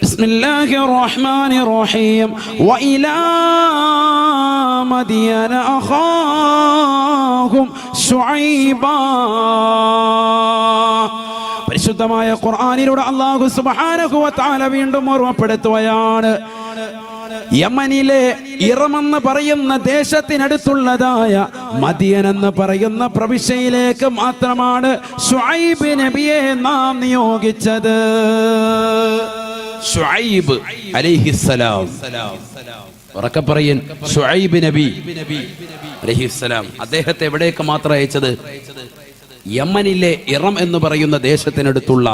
ബിസ്മില്ലാഹിർ റഹ്മാനിർ റഹീം. വഇലാ മദിയന അഖാഹും ശുഐബാ. പരിശുദ്ധമായ ഖുർആനിലൂടെ അല്ലാഹു സുബ്ഹാനഹു വ തആല വീണ്ടും ഓർമ്മപ്പെടുത്തുകയാണ്, യമനിലെ ഇറമെന്ന് പറയുന്ന ദേശത്തിനടുത്തുള്ളതായ മദിയൻ എന്ന് പറയുന്ന പ്രവിശ്യയിലേക്ക് മാത്രമാണ് ശുഐബ് നബിയെ നാം നിയോഗിച്ചത്. ശുഐബ് അലൈഹിസ്സലാം, ഉറക്കെ പറയൻ, ശുഐബ് നബി അലൈഹിസ്സലാം. അദ്ദേഹത്തെ എവിടേക്ക് മാത്രം അയച്ചത്? യമനിലെ ഇറം എന്ന് പറയുന്ന ദേശത്തിനടുത്തുള്ള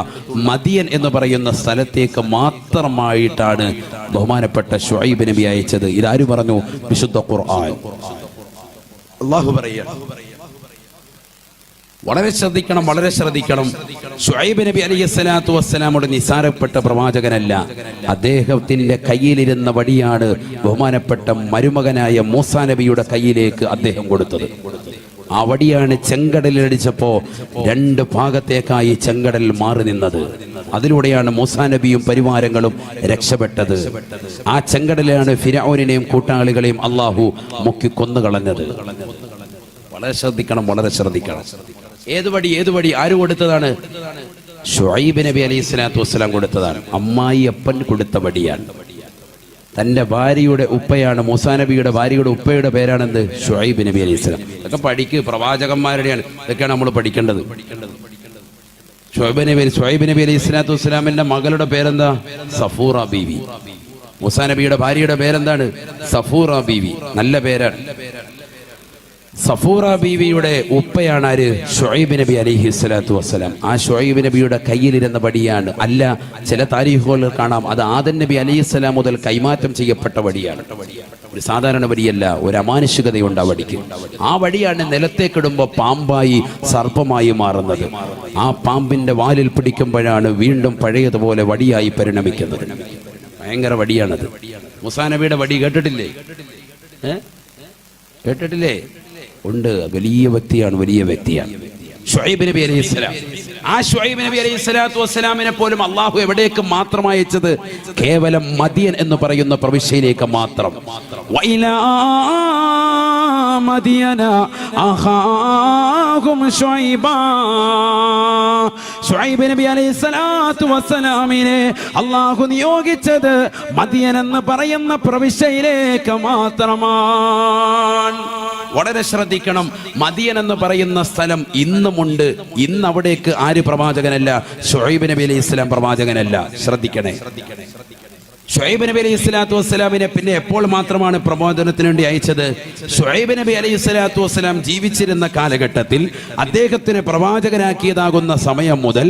മദിയൻ എന്ന് പറയുന്ന സ്ഥലത്തേക്ക് മാത്രമായിട്ടാണ് ബഹുമാനപ്പെട്ട ശുഐബ് നബി അയച്ചത്. ഇതാര് പറഞ്ഞു? വിശുദ്ധ ഖുർആൻ. അല്ലാഹു പറയുക, വളരെ ശ്രദ്ധിക്കണം, വളരെ ശ്രദ്ധിക്കണം. ശുഐബ് നബി അലൈഹിസ്സലാത്തു വസ്സലാമോട് നിസാരപ്പെട്ട പ്രവാചകനല്ല. അദ്ദേഹത്തിന്റെ കയ്യിലിരുന്ന വടിയാണ് ബഹുമാനപ്പെട്ട മരുമകനായ മൂസാ നബിയുടെ കയ്യിലേക്ക് അദ്ദേഹം കൊടുത്തത്. ആ വടിയാണ് ചെങ്കടലിലടിച്ചപ്പോ രണ്ട് ഭാഗത്തേക്കായി ചെങ്കടൽ മാറി നിന്നത്. അതിലൂടെയാണ് മൂസാ നബിയും പരിവാരങ്ങളും രക്ഷപ്പെട്ടത്. ആ ചെങ്കടലാണ് ഫിർഔനെയും കൂട്ടാളികളെയും അള്ളാഹു മുക്കി കൊന്നുകളഞ്ഞത്. വളരെ ശ്രദ്ധിക്കണം, വളരെ ശ്രദ്ധിക്കണം. ഏത് വടി? ഏത് വടി? ആര് കൊടുത്തതാണ്? ശുഐബ് നബി അലൈഹി സ്വലാത്തു വസ്സലാം കൊടുത്തതാണ്. അമ്മായി അപ്പൻ കൊടുത്ത വടിയാണ്. തൻ്റെ ഭാര്യയുടെ ഉപ്പയാണ്, മൂസാ നബിയുടെ ഭാര്യയുടെ ഉപ്പയുടെ പേരാണെന്ത്? ശുഐബ് നബി അലൈഹി സ്വലാം. ഇതൊക്കെ പഠിക്ക്, പ്രവാചകന്മാരുടെയാണ്, ഇതൊക്കെയാണ് നമ്മൾ പഠിക്കേണ്ടത്. ശുഐബ് നബി അലൈഹി സ്വലാത്തു വസ്സലാമിന്റെ മകളുടെ പേരെന്താ? സഫൂറ ബീവി. മൂസാ നബിയുടെ ഭാര്യയുടെ പേരെന്താണ്? സഫൂറ ബീവി. നല്ല പേരാണ്. സഫൂറ ബീവിയുടെ ഉപ്പയാണ് ആര്? ശുഐബ് നബി അലൈഹി സ്വലാത്തു വസ്സലാം. ആ ശുഐബ് നബിയുടെ കയ്യിലിരുന്ന വടിയാണ്. അല്ല, ചില താരീഖുകളിൽ കാണാം അത് ആദം നബി അലൈഹി സ്വലാം മുതൽ കൈമാറ്റം ചെയ്യപ്പെട്ട വടിയാണ്. ഒരു സാധാരണ വടിയല്ല, ഒരു അമാനുഷികതയുണ്ട് ആ വടിക്ക്. ആ വടിയാണ് നിലത്തേക്കിടുമ്പോൾ പാമ്പായി സർപ്പമായി മാറുന്നത്. ആ പാമ്പിന്റെ വാലിൽ പിടിക്കുമ്പോഴാണ് വീണ്ടും പഴയതുപോലെ വടിയായി പരിണമിക്കുന്നത്. ഭയങ്കര വടിയാണത്. മൂസാ നബിയുടെ വടി കേട്ടിട്ടില്ലേ? കേട്ടിട്ടില്ലേ? ഉണ്ട്. വലിയ വ്യക്തിയാണ്, വലിയ വ്യക്തിയാണ് ശുഐബ് നബി അലൈഹിസ്സലാം. ആ ശുഐബ് നബി അലൈഹിസ്സലാത്തു വസ്സലാമിനെ പോലും അള്ളാഹു എവിടേക്ക് മാത്രം അയച്ചത്? കേവലം മദിയൻ എന്ന് പറയുന്ന പ്രവിശ്യയിലേക്ക് മാത്രം. വഇലാ മദിയന അഖാഹും ശുഐബാ. ശുഐബ് നബി അലൈഹിസ്സലാത്തു വസ്സലാമിനെ അള്ളാഹു നിയോഗിച്ചത് മദിയൻ എന്ന് പറയുന്ന പ്രവിശ്യയിലേക്ക് മാത്രമാണ്. വളരെ ശ്രദ്ധിക്കണം. മദിയൻ എന്ന് പറയുന്ന സ്ഥലം ഇന്നുമുണ്ട്. ഇന്ന് അവിടേക്ക് ആര് പ്രവാചകനല്ല? ശുഐബ് നബി അലൈഹി സ്വലാം പ്രവാചകനല്ല. ശ്രദ്ധിക്കണേ. ശുഐബ് നബി അലൈഹി സ്വലാത്തു വസ്സലാമിനെ പിന്നെ എപ്പോൾ മാത്രമാണ് പ്രബോധനത്തിന് വേണ്ടി അയച്ചത്? ശുഐബ് നബി അലൈഹി സ്വലാത്തു വസ്സലാം ജീവിച്ചിരുന്ന കാലഘട്ടത്തിൽ അദ്ദേഹത്തിന് പ്രവാചകനാക്കിയതാകുന്ന സമയം മുതൽ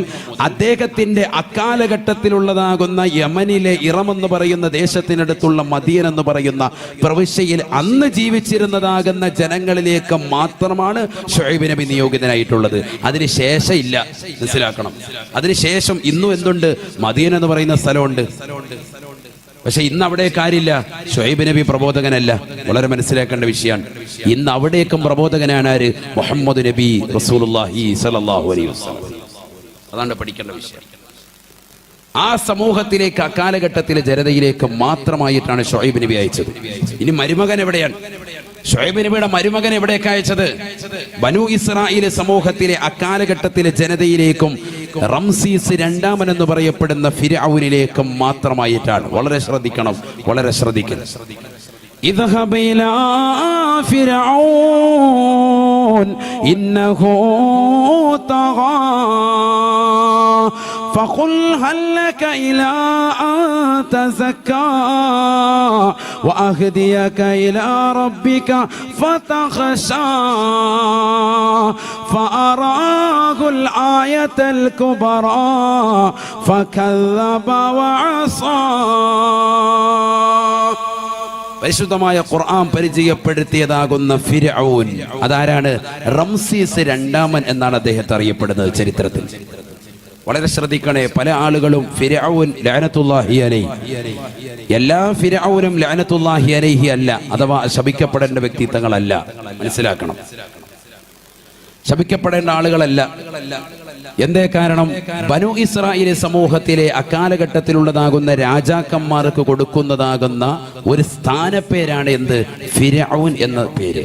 അദ്ദേഹത്തിന്റെ അക്കാലഘട്ടത്തിലുള്ളതാകുന്ന യമനിലെ ഇറമെന്ന് പറയുന്ന ദേശത്തിനടുത്തുള്ള മദിയൻ എന്ന് പറയുന്ന പ്രവിശ്യയിൽ അന്ന് ജീവിച്ചിരുന്നതാകുന്ന ജനങ്ങളിലേക്ക് മാത്രമാണ് ശുഐബ് നബി നിയോഗിതനായിട്ടുള്ളത്. അതിനുശേഷം ഇല്ല. മനസ്സിലാക്കണം. അതിനുശേഷം ഇന്നും എന്തുണ്ട്? മദിയൻ എന്ന് പറയുന്ന സ്ഥലമുണ്ട്. പക്ഷെ ഇന്ന് അവിടെ കാര്യമില്ല. ശുഐബ് നബി പ്രബോധകനല്ല. വളരെ മനസ്സിലാക്കേണ്ട വിഷയമാണ്. ഇന്ന് അവിടേക്കും പ്രബോധകനാണ് ആര്? മുഹമ്മദ് നബി റസൂലുള്ളാഹി സ്വല്ലല്ലാഹു അലൈഹി വസല്ലം. അതാണ് പഠിക്കേണ്ട വിഷയം. ആ സമൂഹത്തിലേക്ക്, അക്കാലഘട്ടത്തിലെ ജനതയിലേക്ക് മാത്രമായിട്ടാണ് ശുഐബ് നബി അയച്ചത്. ഇനി മരുമകൻ എവിടെയാണ്? ശുഐബ് നബിയുടെ മരുമകൻ എവിടേക്ക് അയച്ചത്? ബനു ഇസ്രായേൽ സമൂഹത്തിലെ അക്കാലഘട്ടത്തിലെ ജനതയിലേക്കും റംസീസ് രണ്ടാമൻ എന്ന് പറയപ്പെടുന്ന ഫിർഔനിലേക്കും മാത്രമായിട്ടാണ്. വളരെ ശ്രദ്ധിക്കണം, വളരെ ശ്രദ്ധിക്കണം. اذهب إلى فرعون إنه طغى فقل هل لك إلى أن تزكى وأهديك إلى ربك فتخشى فأراه الآية الكبرى فكذب وعصى. പരിശുദ്ധമായ ഖുർആൻ പരിചയപ്പെടുത്തിയതാകുന്ന ഫിർഔൻ അതാരാണ്? റംസീസ് രണ്ടാമൻ എന്നാണ് അദ്ദേഹത്തെ അറിയപ്പെടുന്നത് ചരിത്രത്തിൽ. വളരെ ശ്രദ്ധിക്കണേ. പല ആളുകളും ഫിർഔൻ ലഅനത്തുല്ലാഹി അലൈഹി, എല്ലാ ഫിർഔനും ലഅനത്തുല്ലാഹി അലൈഹി അല്ല, അഥവാ ശപിക്കപ്പെടേണ്ട വ്യക്തിത്വങ്ങളല്ല. മനസ്സിലാക്കണം. ശപിക്കപ്പെടേണ്ട ആളുകളല്ല. എന്തേ കാരണം? ബനു ഇസ്രായേൽ സമൂഹത്തിലെ അക്കാലഘട്ടത്തിലുള്ളതാകുന്ന രാജാക്കന്മാർക്ക് കൊടുക്കുന്നതാകുന്ന ഒരു സ്ഥാനപ്പേരാണ് എന്ത്? ഫിർഔൻ എന്ന പേര്.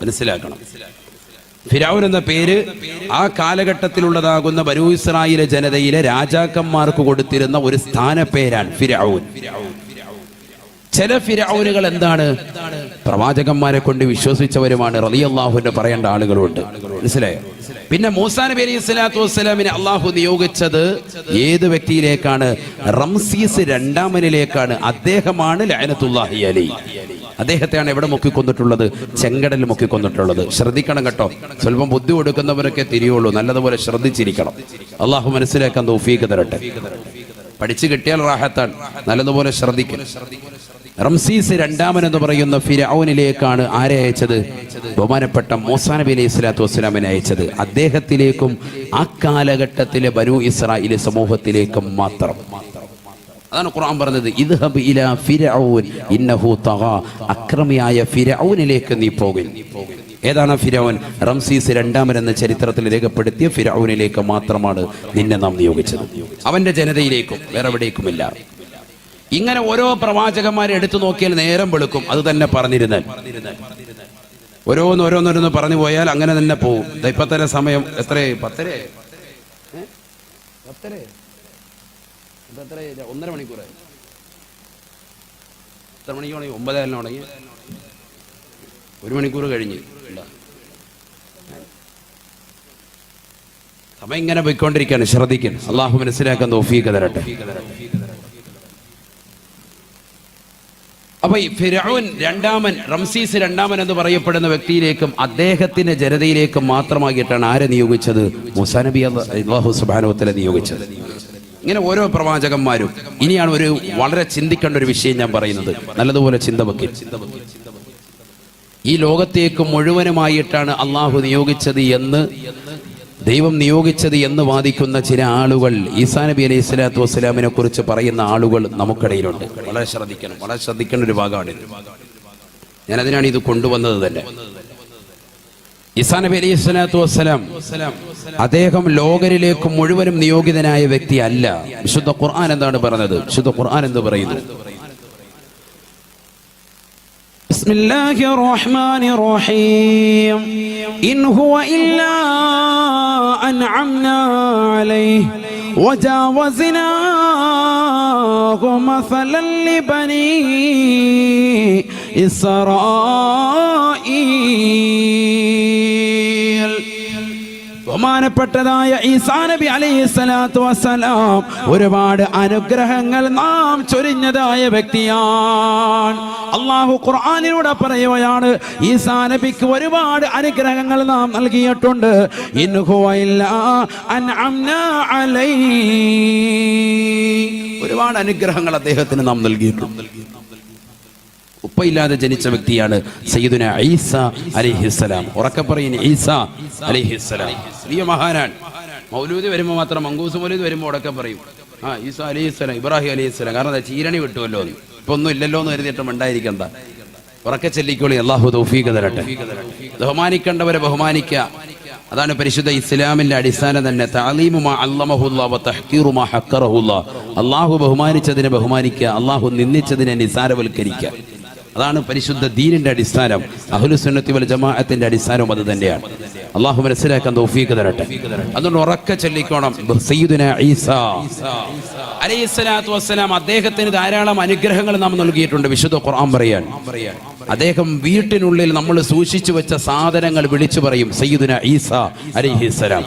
മനസ്സിലാക്കണം. ഫിർഔൻ എന്ന പേര് ആ കാലഘട്ടത്തിലുള്ളതാകുന്ന ബനൂ ഇസ്രായേൽ ജനതയിലെ രാജാക്കന്മാർക്ക് കൊടുത്തിരുന്ന ഒരു സ്ഥാനപ്പേരാണ് ഫിർഔൻ. ചില ഫിർഔനുകൾ എന്താണ്? പ്രവാചകന്മാരെ കൊണ്ട് വിശ്വസിച്ചവരുമാണ് റളിയല്ലാഹു അൻഹു പറയേണ്ട ആളുകളുണ്ട്. മനസ്സിലായോ? പിന്നെ മൂസാ നബി അലൈഹി സ്വലാത്തു വസ്സലാമിനെ അള്ളാഹു നിയോഗിച്ചത് ഏത് വ്യക്തിയിലേക്കാണ്? റംസീസ് രണ്ടാമനിലേക്കാണ്. അദ്ദേഹമാണ് ലഅനത്തുല്ലാഹി അലൈഹി. അദ്ദേഹത്തെയാണ് എവിടെ മുക്കിക്കൊന്നിട്ടുള്ളത്? ചെങ്കടലിൽ മുക്കിക്കൊന്നിട്ടുള്ളത്. ശ്രദ്ധിക്കണം കേട്ടോ. സ്വല്പം ബുദ്ധി കൊടുക്കുന്നവരൊക്കെ തിരിയുള്ളൂ. നല്ലതുപോലെ ശ്രദ്ധിച്ചിരിക്കണം. അള്ളാഹു മനസ്സിലാക്കാൻ തൗഫീഖ് തരട്ടെ. പഠിച്ചു കിട്ടിയാൽ റാഹത്താണ്. നല്ലതുപോലെ ശ്രദ്ധിക്കണം. റംസീസ് രണ്ടാമൻ എന്ന് പറയുന്ന ഫിർഔനിലേക്കാണ് ആരെ അയച്ചത്? ബഹുമാനപ്പെട്ട മൂസാ നബി അലൈഹി സ്വലാത്തു വസ്സലാമിനെ അയച്ചത്. അദ്ദേഹത്തിലേക്കും ആ കാലഘട്ടത്തിലെ ബനൂ ഇസ്രായേൽ സമൂഹത്തിലേക്കും മാത്രം. അതാണ് ഖുർആൻ പറഞ്ഞത്, ഇദ്ഹബ് ഇലാ ഫിർഔൻ ഇന്നഹു തഗാ. അക്രമിയായ ഫിർഔനിലേക്ക് നീ പോകുക. ഏതാണ് ഫിർഔൻ? റംസീസ് രണ്ടാമൻ എന്ന ചരിത്രത്തിൽ രേഖപ്പെടുത്തിയ ഫിർഔനിലേക്ക് മാത്രമാണ് നിന്നെ നാം നിയോഗിച്ചത്. അവന്റെ ജനതയിലേക്കും വേറെ എവിടേക്കുമില്ല. ഇങ്ങനെ ഓരോ പ്രവാചകന്മാരെ എടുത്തു നോക്കിയാൽ നേരം വെളുക്കും. അത് തന്നെ പറഞ്ഞിരുന്നാൽ ഓരോന്നോരോന്നോരോന്ന് പറഞ്ഞു പോയാൽ അങ്ങനെ തന്നെ പോവും. ഇപ്പൊ തന്നെ സമയം എത്രയായി? 10:30. 1.5 മണിക്കൂറായി. എത്ര മണിക്ക് തുടങ്ങി? 9 തുടങ്ങി. 1 മണിക്കൂർ കഴിഞ്ഞ്. സമയം ഇങ്ങനെ പോയിക്കൊണ്ടിരിക്കുകയാണ്. ശ്രദ്ധിക്കണം. അള്ളാഹു മനസ്സിലാക്കാൻ തൗഫീഖ് തരട്ടെ. അപ്പൊ ഈ ഫിർഔൻ രണ്ടാമൻ, റംസീസ് രണ്ടാമൻ എന്ന് പറയപ്പെടുന്ന വ്യക്തിയിലേക്കും അദ്ദേഹത്തിന്റെ ജനതയിലേക്കും മാത്രമായിട്ടാണ് ആരെ നിയോഗിച്ചത്? മൂസാ നബി അല്ലാഹു സുബ്ഹാനഹു വ തആല നിയോഗിച്ചത്. ഇങ്ങനെ ഓരോ പ്രവാചകന്മാരും. ഇനിയാണ് ഒരു വളരെ ചിന്തിക്കേണ്ട ഒരു വിഷയം ഞാൻ പറയുന്നത്. നല്ലതുപോലെ ചിന്ത വെക്ക്. ഈ ലോകത്തേക്ക് മുഴുവനുമായിട്ടാണ് അള്ളാഹു നിയോഗിച്ചത് എന്ന്, ദൈവം നിയോഗിച്ചത് എന്ന് വാദിക്കുന്ന ചില ആളുകൾ, ഈസാ നബി അലൈഹി സ്വലാത്തു വസ്സലാമിനെ കുറിച്ച് പറയുന്ന ആളുകൾ നമുക്കിടയിലുണ്ട്. വളരെ ശ്രദ്ധിക്കണം. വളരെ ശ്രദ്ധിക്കേണ്ട ഒരു ഭാഗമാണ്. ഞാനതിനാണ് ഇത് കൊണ്ടുവന്നത് തന്നെ. ഈസാ നബി അലൈഹി സ്വലാത്തു വസ്സലാം അദ്ദേഹം ലോകരിലേക്ക് മുഴുവനും നിയോഗിതനായ വ്യക്തി അല്ല. വിശുദ്ധ ഖുർആൻ എന്താണ് പറഞ്ഞത്? വിശുദ്ധ ഖുർആൻ എന്ത് പറയുന്നു? ബിസ്മില്ലാഹിർ റഹ്മാനിർ റഹീം. ഇൻ ഹുവ ഇല്ലാ അൻഅംനാ അലൈഹി വജാവസ്നാ മസലൻ ലിബനി ഇസ്രായീൽ. ബഹുമാനപ്പെട്ടതായ ഈസാ നബി അലൈഹി സ്വലാത്തു വസ്സലാം ഒരുപാട് അനുഗ്രഹങ്ങൾ നാം ചൊരിഞ്ഞതായ വ്യക്തിയാണ്. അള്ളാഹു ഖുർആനിലൂടെ പറയുകയാണ്, ഈസാ നബിക്ക് ഒരുപാട് അനുഗ്രഹങ്ങൾ നാം നൽകിയിട്ടുണ്ട്. ഇൻ ഹുവ ഇല്ലാ അൻഅംനാ അലൈഹി. ഒരുപാട് അനുഗ്രഹങ്ങൾ അദ്ദേഹത്തിന് നാം നൽകിയിട്ടുണ്ട്. ഉപ്പയില്ലാതെ ജനിച്ച വ്യക്തിയാണ് സയ്യിദുന ഈസാ അലൈഹിസ്സലാം. ഉറക്കെ പറയുന്ന ഈസാ അലൈഹിസ്സലാം വലിയ മഹാനാണ്. മൗലൂദ് വരുമ്പോൾ മാത്രം, മങ്കൂസ് മൗലൂദ് വരുമ്പോൾ ഉടക്കം പറയും ഈസാ അലൈഹിസ്സലാം, ഇബ്രാഹിം അലൈഹിസ്സലാം. കാരണം എന്താ? ചീരണി വിട്ടുമല്ലോ. ഇപ്പൊ ഒന്നും ഇല്ലല്ലോ എന്ന് കരുതിയിട്ടും ഉണ്ടായിരിക്കണ്ട. ഉറക്കെ ചൊല്ലിക്കോളി. അല്ലാഹു തൗഫീഖ് തരട്ടെ. ബഹുമാനിക്കേണ്ടവരെ ബഹുമാനിക്കുക. അതാണ് പരിശുദ്ധ ഇസ്ലാമിന്റെ അടിസ്ഥാനം തന്നെ. തഅലീമു മാ അല്ലമഹുല്ലാഹ് വ തഹ്ഖീറു മാ ഹഖറഹുല്ലാഹ്. അല്ലാഹു ബഹുമാനിച്ചതിനെ ബഹുമാനിക്കുക, അല്ലാഹു നിന്ദിച്ചതിനെ നിസാരവൽക്കരിക്കുക. അതാണ് പരിശുദ്ധ ദീനിന്റെ അടിസ്ഥാനം. അഹ്ലുസ് സുന്നത്തി വൽ ജമാഅത്തിന്റെ അടിസ്ഥാനവും അത് തന്നെയാണ്. അല്ലാഹു മനസ്സിലാക്കാൻ തൗഫീഖ് തരട്ടെ. അതുകൊണ്ട് ഉറക്കെ ചൊല്ലിക്കോണം സയ്യിദുനാ ഈസാ അലൈഹിസ്സലാത്തു വസ്സലാം. അദ്ദേഹത്തിന് ധാരാളം അനുഗ്രഹങ്ങൾ നാം നൽകിയിട്ടുണ്ട്. വിശുദ്ധ ഖുർആൻ പറയാൻ, അദ്ദേഹം വീട്ടിനുള്ളിൽ നമ്മൾ സൂക്ഷിച്ചു വെച്ച സാധനങ്ങൾ വിളിച്ചു പറയും സയ്യിദുനാ ഈസാ അലൈഹിസ്സലാം.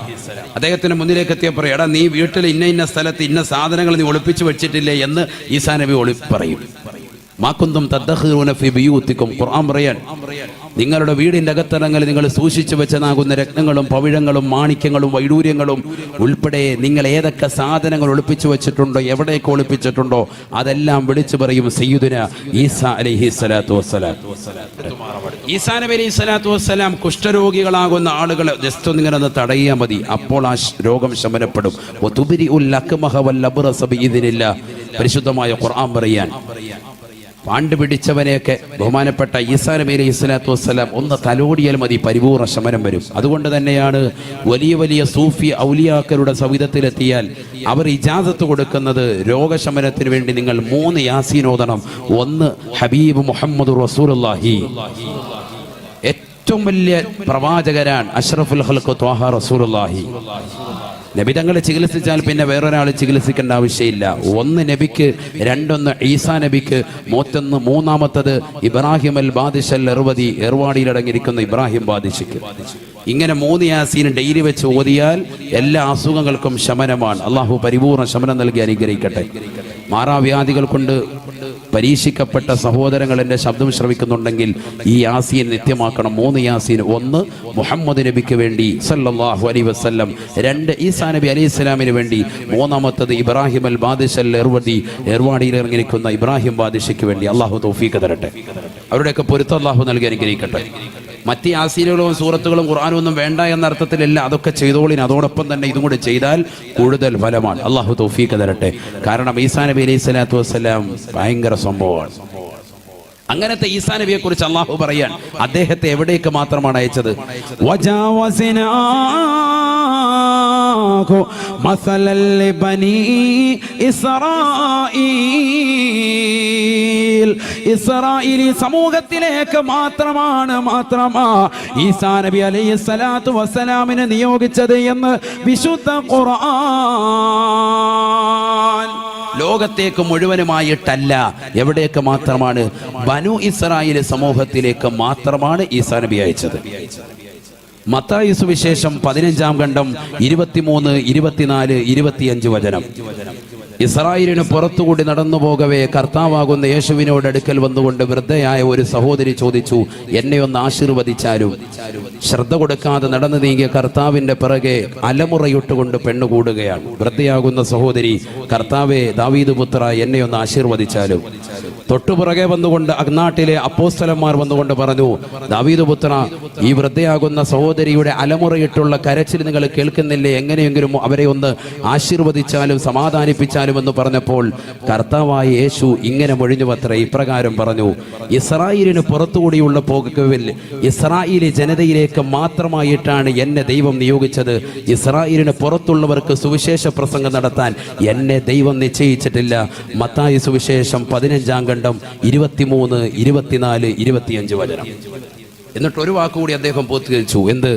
അദ്ദേഹത്തിന് മുന്നിലേക്ക് എത്തിയ പറയും, എടാ നീ വീട്ടിൽ ഇന്ന ഇന്ന സ്ഥലത്ത് ഇന്ന സാധനങ്ങൾ നീ ഒളിപ്പിച്ചു വെച്ചിട്ടില്ലേ എന്ന് ഈസാ നബി പറയും. മാകുന്തും തദ്ഖിറൂന ഫീ ബിയൂത്തിക്കും. ഖുർആൻ പറയാൻ, നിങ്ങളുടെ വീടിന്റെ അകത്തളങ്ങളിൽ നിങ്ങൾ സൂക്ഷിച്ചു വെച്ചതാകുന്ന രത്നങ്ങളും പവിഴങ്ങളും മാണിക്യങ്ങളും വൈഡൂര്യങ്ങളും ഉൾപ്പെടെ നിങ്ങൾ ഏതൊക്കെ സാധനങ്ങൾ ഒളിപ്പിച്ചു വെച്ചിട്ടുണ്ടോ, എവിടേക്ക് ഒളിപ്പിച്ചിട്ടുണ്ടോ അതെല്ലാം വിളിച്ചു പറയും സയ്യിദുനാ ഈസാ അലൈഹി സ്വലാത്തു വസ്സലാം. ഈസാ നബി അലൈഹി സ്വലാത്തു വസ്സലാം കുഷ്ഠരോഗികളാകുന്ന ആളുകളെ ജസ്റ്റ് ഒന്നിങ്ങനെ ഒന്ന് തടയിയാൽ മതി, അപ്പോൾ ആ രോഗം ശമനപ്പെടും. വതുബ്രിഉൽ അക്മഹ വൽ അബ്റസ ബിഇദ്നില്ലാഹ്. പരിശുദ്ധമായ ഖുർആൻ പറയാൻ, പാണ്ടുപിടിച്ചവനെയൊക്കെ ബഹുമാനപ്പെട്ട ഈസാ നബി അലൈഹി സ്വലാത്തു വസ്സലാം ഒന്ന് തലോടിയാൽ മതി, പരിപൂർണ്ണ ശമനം വരും. അതുകൊണ്ട് തന്നെയാണ് വലിയ വലിയ സൂഫി ഔലിയാക്കളുടെ സവിധത്തിലെത്തിയാൽ അവർ ഇജാസത്ത് കൊടുക്കുന്നത് രോഗശമനത്തിന് വേണ്ടി നിങ്ങൾ 3 യാസീൻ ഓതണം. ഒന്ന് ഹബീബ് മുഹമ്മദ് റസൂലുള്ളാഹി, ഏറ്റവും വലിയ പ്രവാചകരാൻ അഷ്റഫുൽ ഖൽഖ് ത്വാഹ റസൂലുള്ളാഹി. നബി തങ്ങളെ ചികിത്സിച്ചാൽ പിന്നെ വേറൊരാൾ ചികിത്സിക്കേണ്ട ആവശ്യമില്ല. ഒന്ന് നബിക്ക്, രണ്ടൊന്ന് ഈസാ നബിക്ക്, മൂന്നാമത്തത് ഇബ്രാഹിം അൽ ബാദിഷൽ എർവദി, ഏർവാടിയിലടങ്ങിയിരിക്കുന്ന ഇബ്രാഹിം ബാദിഷിക്ക്. ഇങ്ങനെ 3 യാസീൻ ഡെയിലി വെച്ച് ഓതിയാൽ എല്ലാ അസുഖങ്ങൾക്കും ശമനമാണ്. അള്ളാഹു പരിപൂർണ്ണ ശമനം നൽകി അനുഗ്രഹിക്കട്ടെ. മാറാവ്യാധികൾ കൊണ്ട് പരീക്ഷിക്കപ്പെട്ട സഹോദരങ്ങൾ എൻ്റെ ശബ്ദം ശ്രവിക്കുന്നുണ്ടെങ്കിൽ ഈ യാസീൻ നിത്യമാക്കണം. 3 യാസീൻ. ഒന്ന് മുഹമ്മദ് നബിക്ക് വേണ്ടി സല്ലല്ലാഹു അലൈഹി വസല്ലം, 2 ഈസാ നബി അലൈഹി സ്വലാമിന് വേണ്ടി, മൂന്നാമത്തത് ഇബ്രാഹിം അൽ ബാദിഷൽ എർവദി, ഏർവാടിയിൽ ഇറങ്ങിയിരിക്കുന്ന ഇബ്രാഹിം ബാദിഷിക്ക് വേണ്ടി. അള്ളാഹു തൗഫീഖ് തരട്ടെ, അവരുടെയൊക്കെ പൊരുത്തം അള്ളാഹു നൽകി അനുഗ്രഹിക്കട്ടെ. മറ്റ് യാസീനുകളും സൂറത്തുകളും ഖുർആനും ഒന്നും വേണ്ട എന്ന അർത്ഥത്തിലല്ല, അതൊക്കെ ചെയ്തോളിന്. അതോടൊപ്പം തന്നെ ഇതും കൂടി ചെയ്താൽ കൂടുതൽ ഫലമാണ്. അള്ളാഹു തൗഫീഖ് തരട്ടെ. കാരണം ഈസാ നബി അലൈഹി സ്വലാത്തു വസ്സലാം ഭയങ്കര സംഭവമാണ്. അങ്ങനത്തെ ഈസാ നബിയെ കുറിച്ച് അള്ളാഹു പറയാൻ അദ്ദേഹത്തെ എവിടേക്ക് മാത്രമാണ് അയച്ചത്? ഇസ്രായേലി സമൂഹത്തിലേക്ക് മാത്രമാണ് ഈസാ നബി അലൈഹി സ്വലാത്തു വസ്സലാമിനെ നിയോഗിച്ചത് എന്ന് വിശുദ്ധ ഖുർആൻ. ലോകത്തേക്ക് മുഴുവനുമായിട്ടല്ല, എവിടേക്ക് മാത്രമാണ്? ബനു ഇസ്രായേൽ സമൂഹത്തിലേക്ക് മാത്രമാണ് ഈസാ നബി അയച്ചത്. മത്തായി സുവിശേഷം 15-ാം ഖണ്ഡം 23, 24, 25 വചനം. ഇസ്രായേലിന് പുറത്തുകൂടി നടന്നു പോകവേ കർത്താവാകുന്ന യേശുവിനോട് അടുക്കൽ വന്നുകൊണ്ട് വൃദ്ധയായ ഒരു സഹോദരി ചോദിച്ചു, എന്നെ ഒന്ന് ആശീർവദിച്ചാലും. ശ്രദ്ധ കൊടുക്കാതെ നടന്നു നീങ്ങിയ കർത്താവിന്റെ പിറകെ അലമുറയിട്ടുകൊണ്ട് പെണ്ണുകൂടുകയാണ്. വൃദ്ധയാകുന്ന സഹോദരി, കർത്താവെ, ദാവീദ് പുത്ര, എന്നെ ഒന്ന് ആശീർവദിച്ചാലും. തൊട്ടുപുറകെ വന്നുകൊണ്ട് അഗ്നാട്ടിലെ അപ്പോസ്തലന്മാർ വന്നുകൊണ്ട് പറഞ്ഞു, ദാവീദ് പുത്ര, ഈ വൃദ്ധയാകുന്ന സഹോദരിയുടെ അലമുറയിട്ടുള്ള കരച്ചിൽ നിങ്ങൾ കേൾക്കുന്നില്ലേ? എങ്ങനെയെങ്കിലും അവരെ ഒന്ന് ആശീർവദിച്ചാലും സമാധാനിപ്പിച്ചാലും എന്ന് പറഞ്ഞപ്പോൾ കർത്താവായ യേശു ഇങ്ങനെ മൊഴിഞ്ഞുവത്രേ, ഇപ്രകാരം പറഞ്ഞു, ഇസ്രായേലിന് പുറത്തുകൂടിയുള്ള പോകവിൽ ഇസ്രായേലി ജനതയിലേക്ക് മാത്രമായിട്ടാണ് എന്നെ ദൈവം നിയോഗിച്ചത്. ഇസ്രായേലിന് പുറത്തുള്ളവർക്ക് സുവിശേഷ പ്രസംഗം നടത്താൻ എന്നെ ദൈവം നിശ്ചയിച്ചിട്ടില്ല. മത്തായി സുവിശേഷം 15-ാം ഖണ്ഡം 23, 24, 25 വചനം. എന്നിട്ട് ഒരു വാക്കുകൂടി അദ്ദേഹം പൂർത്തീകരിച്ചു. എന്ത്?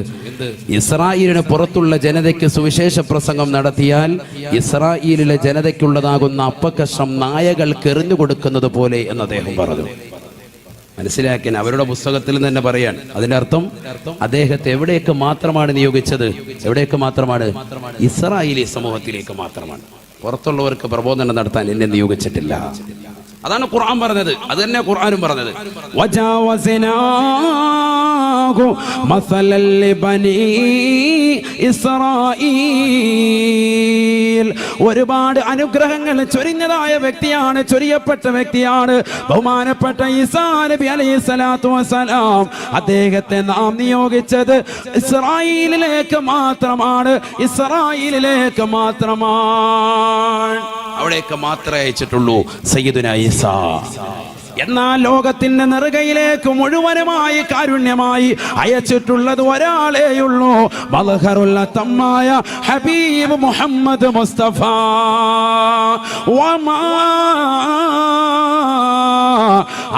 ഇസ്രായേലിന് പുറത്തുള്ള ജനതയ്ക്ക് സുവിശേഷ പ്രസംഗം നടത്തിയാൽ ഇസ്രായേലിലെ ജനതയ്ക്കുള്ളതാകുന്ന അപ്പക്കഷ്ണം നായകൾക്ക് എറിഞ്ഞു കൊടുക്കുന്നത് പോലെ എന്ന് അദ്ദേഹം പറഞ്ഞു. മനസ്സിലാക്കിയാൽ അവരുടെ പുസ്തകത്തിൽ നിന്ന് തന്നെ പറയാൻ. അതിന്റെ അർത്ഥം അദ്ദേഹത്തെ എവിടേക്ക് മാത്രമാണ് നിയോഗിച്ചത്? എവിടേക്ക് മാത്രമാണ്? ഇസ്രായേലി സമൂഹത്തിലേക്ക് മാത്രമാണ്. പുറത്തുള്ളവർക്ക് പ്രബോധനം നടത്താൻ എന്നെ നിയോഗിച്ചിട്ടില്ല. അതാണ് ഖുർആൻ പറഞ്ഞത്. അത് തന്നെ ഖുർആനും പറഞ്ഞത്. ഒരുപാട് അനുഗ്രഹങ്ങൾ ചൊരിഞ്ഞതായ വ്യക്തിയാണ്, ചൊരിയപ്പെട്ട വ്യക്തിയാണ് ബഹുമാനപ്പെട്ട ഈസാ നബി അലൈഹി സ്വലാത്തു വസ്സലാം. അദ്ദേഹത്തെ നാം നിയോഗിച്ചത് ഇസ്രായേലിലേക്ക് മാത്രമാണ്. ഇസ്രായേലിലേക്ക് മാത്രമാണ്. അവിടേക്ക് മാത്രമേ അയച്ചിട്ടുള്ളൂ സയ്യിദുനാ ഈസാ. എന്നാൽ ലോകത്തിന്റെ നെറുകയിലേക്ക് മുഴുവനുമായി കാരുണ്യമായി അയച്ചിട്ടുള്ളത് ഒരാളെയുള്ളൂ, ബൽഹറുൽ തമ്മായ ഹബീബ് മുഹമ്മദ് മുസ്തഫ. വമാ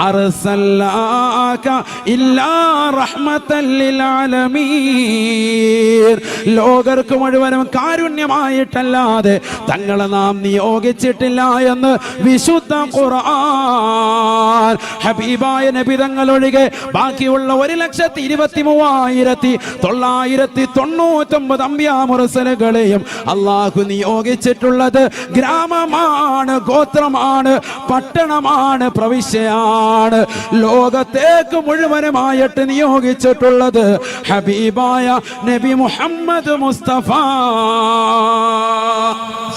അർസൽനാക ഇല്ലാ റഹ്മത്തൻ ലിൽ ആലമീൻ. ലോകർക്ക് മുഴുവനും കാരുണ്യമായിട്ടല്ലാതെ തങ്ങളെ നാം നിയോഗിച്ചിട്ടില്ല എന്ന് വിശുദ്ധ ഖുർആൻ. ഹബീബായ നബി തങ്ങളൊഴികെ ബാക്കിയുള്ള 1,23,999 അംബിയാ മുർസലുകളെയും അല്ലാഹു നിയോഗിച്ചിട്ടുള്ളത് ഗ്രാമമാണ്, ഗോത്രമാണ്, പട്ടണമാണ്, പ്രവിശ്യയാണ്. ലോകത്തേക്ക് മുഴുവനുമായിട്ട് നിയോഗിച്ചിട്ടുള്ളത് ഹബീബായ നബി മുഹമ്മദ് മുസ്തഫ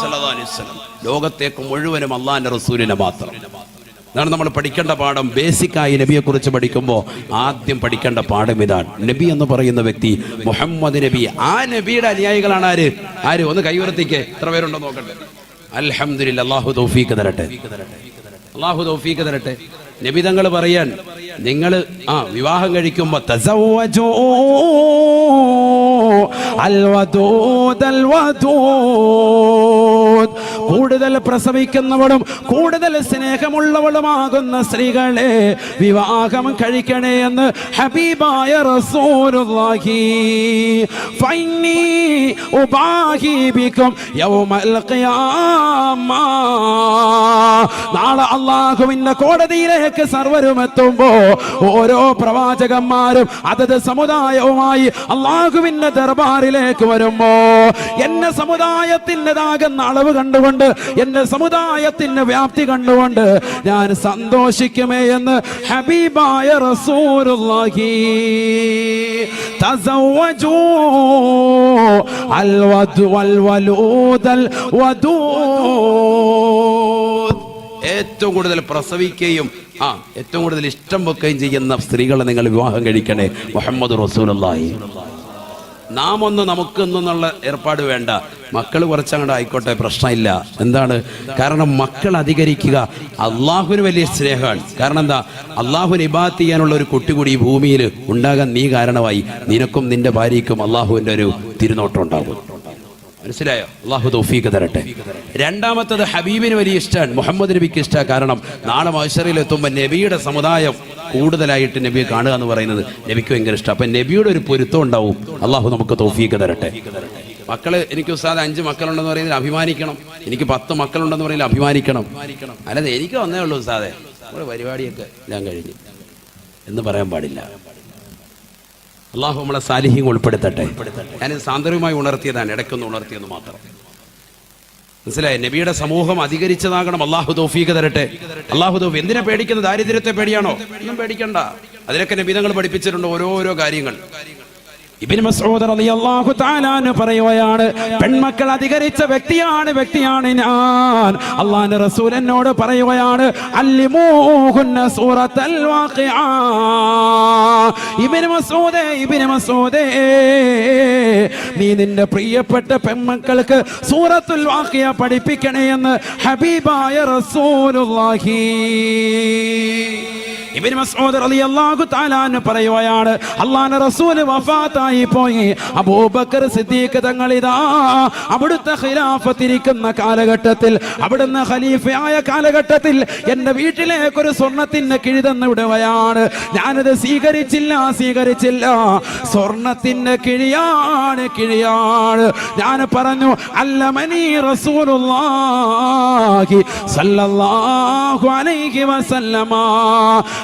സല്ലല്ലാഹു അലൈഹി വസല്ലം. ലോകത്തേക്ക് മുഴുവനും അല്ലാഹുവിന്റെ റസൂലിനെ മാത്രം. അതാണ് നമ്മൾ പഠിക്കേണ്ട പാഠം. ബേസിക്കായി നബിയെ കുറിച്ച് പഠിക്കുമ്പോൾ ആദ്യം പഠിക്കേണ്ട പാഠം ഇതാണ്. നബി എന്ന് പറയുന്ന വ്യക്തി മുഹമ്മദ് നബി. ആ നബിയുടെ അനുയായികളാണ് ആര്? ഒന്ന് കൈവർത്തിക്ക്. എത്ര പേരുണ്ടോ നോക്കട്ടെ. അൽഹംദുലില്ലാഹ്. അല്ലാഹു തൗഫീഖ് തരട്ടെ, അല്ലാഹു തൗഫീഖ് തരട്ടെ. നബി തങ്ങൾ പറയാൻ, നിങ്ങൾ വിവാഹം കഴിക്കുമ്പോ തസവ്വജൂ അൽ വദൂദ് അൽ വദൂദ്, കൂടുതൽ പ്രസവിക്കുന്നവളും കൂടുതൽ സ്നേഹമുള്ളവളുമാകുന്ന സ്ത്രീകളെ വിവാഹം കഴിക്കണേ എന്ന് ഹബീബായ റസൂലുള്ളാഹി. ഫൈനി ഉബാഹി ബികും യൗമൽ ഖിയാമ, നാളെ അല്ലാഹുവിന്റെ കോടതിയിലേക്ക് സർവരും എത്തുമ്പോ ഓരോ പ്രവാചകന്മാരും അതത് സമുദായവുമായി അല്ലാഹുവിന്റെ ദർബാറിലേക്ക് വരുമ്പോ എന്റെ സമുദായത്തിൻ്റെതാകുന്ന അളവ് കണ്ടുകൊണ്ട്, എന്റെ സമുദായത്തിന്റെ വ്യാപ്തി കണ്ടുകൊണ്ട് ഞാൻ സന്തോഷിക്കുമേ എന്ന് ഹബീബായ റസൂലുള്ളാഹി. തസവ്വജൂ അൽ വദൂദ് അൽ വദൂദ്, ഏറ്റവും കൂടുതൽ പ്രസവിക്കുകയും ഏറ്റവും കൂടുതൽ ഇഷ്ടം വെക്കുകയും ചെയ്യുന്ന സ്ത്രീകളെ നിങ്ങൾ വിവാഹം കഴിക്കണേ. മുഹമ്മദ് റസൂലുള്ളാഹി. നാം ഒന്ന് നമുക്കൊന്നുള്ള ഏർപ്പാട് വേണ്ട, മക്കൾ കുറച്ചങ്ങോട്ട് ആയിക്കോട്ടെ, പ്രശ്നമില്ല. എന്താണ് കാരണം? മക്കൾ അധികരിക്കുക അള്ളാഹുവിന് വലിയ സ്നേഹമാണ്. കാരണം എന്താ? അള്ളാഹുവിന് ഇബാദത്ത് ചെയ്യാനുള്ള ഒരു കുട്ടി കൂടി ഈ ഭൂമിയിൽ ഉണ്ടാകാൻ നീ കാരണമായി. നിനക്കും നിന്റെ ഭാര്യയ്ക്കും അള്ളാഹുവിന്റെ ഒരു തിരുനോട്ടം ഉണ്ടാകും. മനസ്സിലായോ? അള്ളാഹു തൗഫീഖ് തരട്ടെ. രണ്ടാമത്തത് ഹബീബിന് വലിയ ഇഷ്ടമാണ്, മുഹമ്മദ് നബിക്ക് ഇഷ്ടമാണ്. കാരണം നാളെ മഹ്ശറിൽ എത്തുമ്പോൾ നബിയുടെ സമുദായം കൂടുതലായിട്ട് നബിയെ കാണുക എന്ന് പറയുന്നത് നബിക്ക് ഭയങ്കര ഇഷ്ടം. അപ്പൊ നബിയുടെ ഒരു പൊരുത്തം ഉണ്ടാവും. അള്ളാഹു നമുക്ക് തൗഫീഖ് തരട്ടെ. മക്കള്, എനിക്ക് ഉസ്താദ് 5 മക്കളുണ്ടെന്ന് പറയുന്നതിൽ അഭിമാനിക്കണം, എനിക്ക് 10 മക്കളുണ്ടെന്ന് പറയുന്നതിൽ അഭിമാനിക്കണം. അല്ലാതെ എനിക്ക് വന്നേ ഉള്ളൂ ഉസ്താദെ, നമ്മുടെ പരിപാടിയൊക്കെ ഞാൻ കഴിഞ്ഞു എന്ന് പറയാൻ പാടില്ല. അള്ളാഹു നമ്മളെ സാലിഹ്യം ഉൾപ്പെടുത്തട്ടെ. ഞാനിത് സാന്ദർഭികമായി ഉണർത്തിയതാണ്, ഇടയ്ക്കൊന്ന് ഉണർത്തിയെന്ന് മാത്രം. മനസ്സിലായി? നബിയുടെ സമൂഹം അധികരിച്ചതാകണം. അള്ളാഹു തൗഫീഖ് തരട്ടെ. അള്ളാഹു തൗഫീഖ്. എന്തിനാ പേടിക്കുന്നത്? ദാരിദ്ര്യത്തെ പേടിയാണോ? ഒന്നും പേടിക്കണ്ട. അതിലൊക്കെ നബി തങ്ങൾ പഠിപ്പിച്ചിട്ടുണ്ട് ഓരോരോ കാര്യങ്ങൾ. ഇബ്നു മസ്ഊദ് റളിയല്ലാഹു തആല അൻഹു പറയുകയാണ്, പെൺമക്കൾ അധികരിച്ച വ്യക്തിയാണ് ഞാൻ. അല്ലാഹുവിന്റെ റസൂൽ എന്നോട് പറയുകയാണ്, അല്ലിമൂഹുന്ന സൂറത്തുൽ വാഖിഅ. ഇബ്നു മസ്ഊദേ നീ നിന്റെ പ്രിയപ്പെട്ട പെൺമക്കൾക്ക് സൂറത്തുൽ വാഖിഅ പഠിപ്പിക്കണേ എന്ന് ഹബീബായ റസൂലുള്ളാഹി. ഇബ്നു മസ്ഊദ് റളിയല്ലാഹു തആല അൻഹു പറയുകയാണ്, അല്ലാഹുവിന്റെ റസൂൽ വഫാത്തായി പോയി. അബൂബക്കർ സിദ്ദീഖ് തങ്ങൾ ഇതാ അവിടുത്തെ ഖിലാഫത്തിരിക്കുന്ന കാലഘട്ടത്തിൽ, അവിടുന്ന് ഖലീഫയായ കാലഘട്ടത്തിൽ എൻ്റെ വീട്ടിലേക്ക് ഒരു സ്വർണത്തിന്റെ കിഴി തന്നു വിടുകയാണ്. ഞാനത് സ്വീകരിച്ചില്ല. സ്വർണത്തിന്റെ കിഴിയാണ്. ഞാൻ പറഞ്ഞു, അല്ലമനി റസൂലുള്ളാഹി സ്വല്ലല്ലാഹു അലൈഹി വസല്ലമ,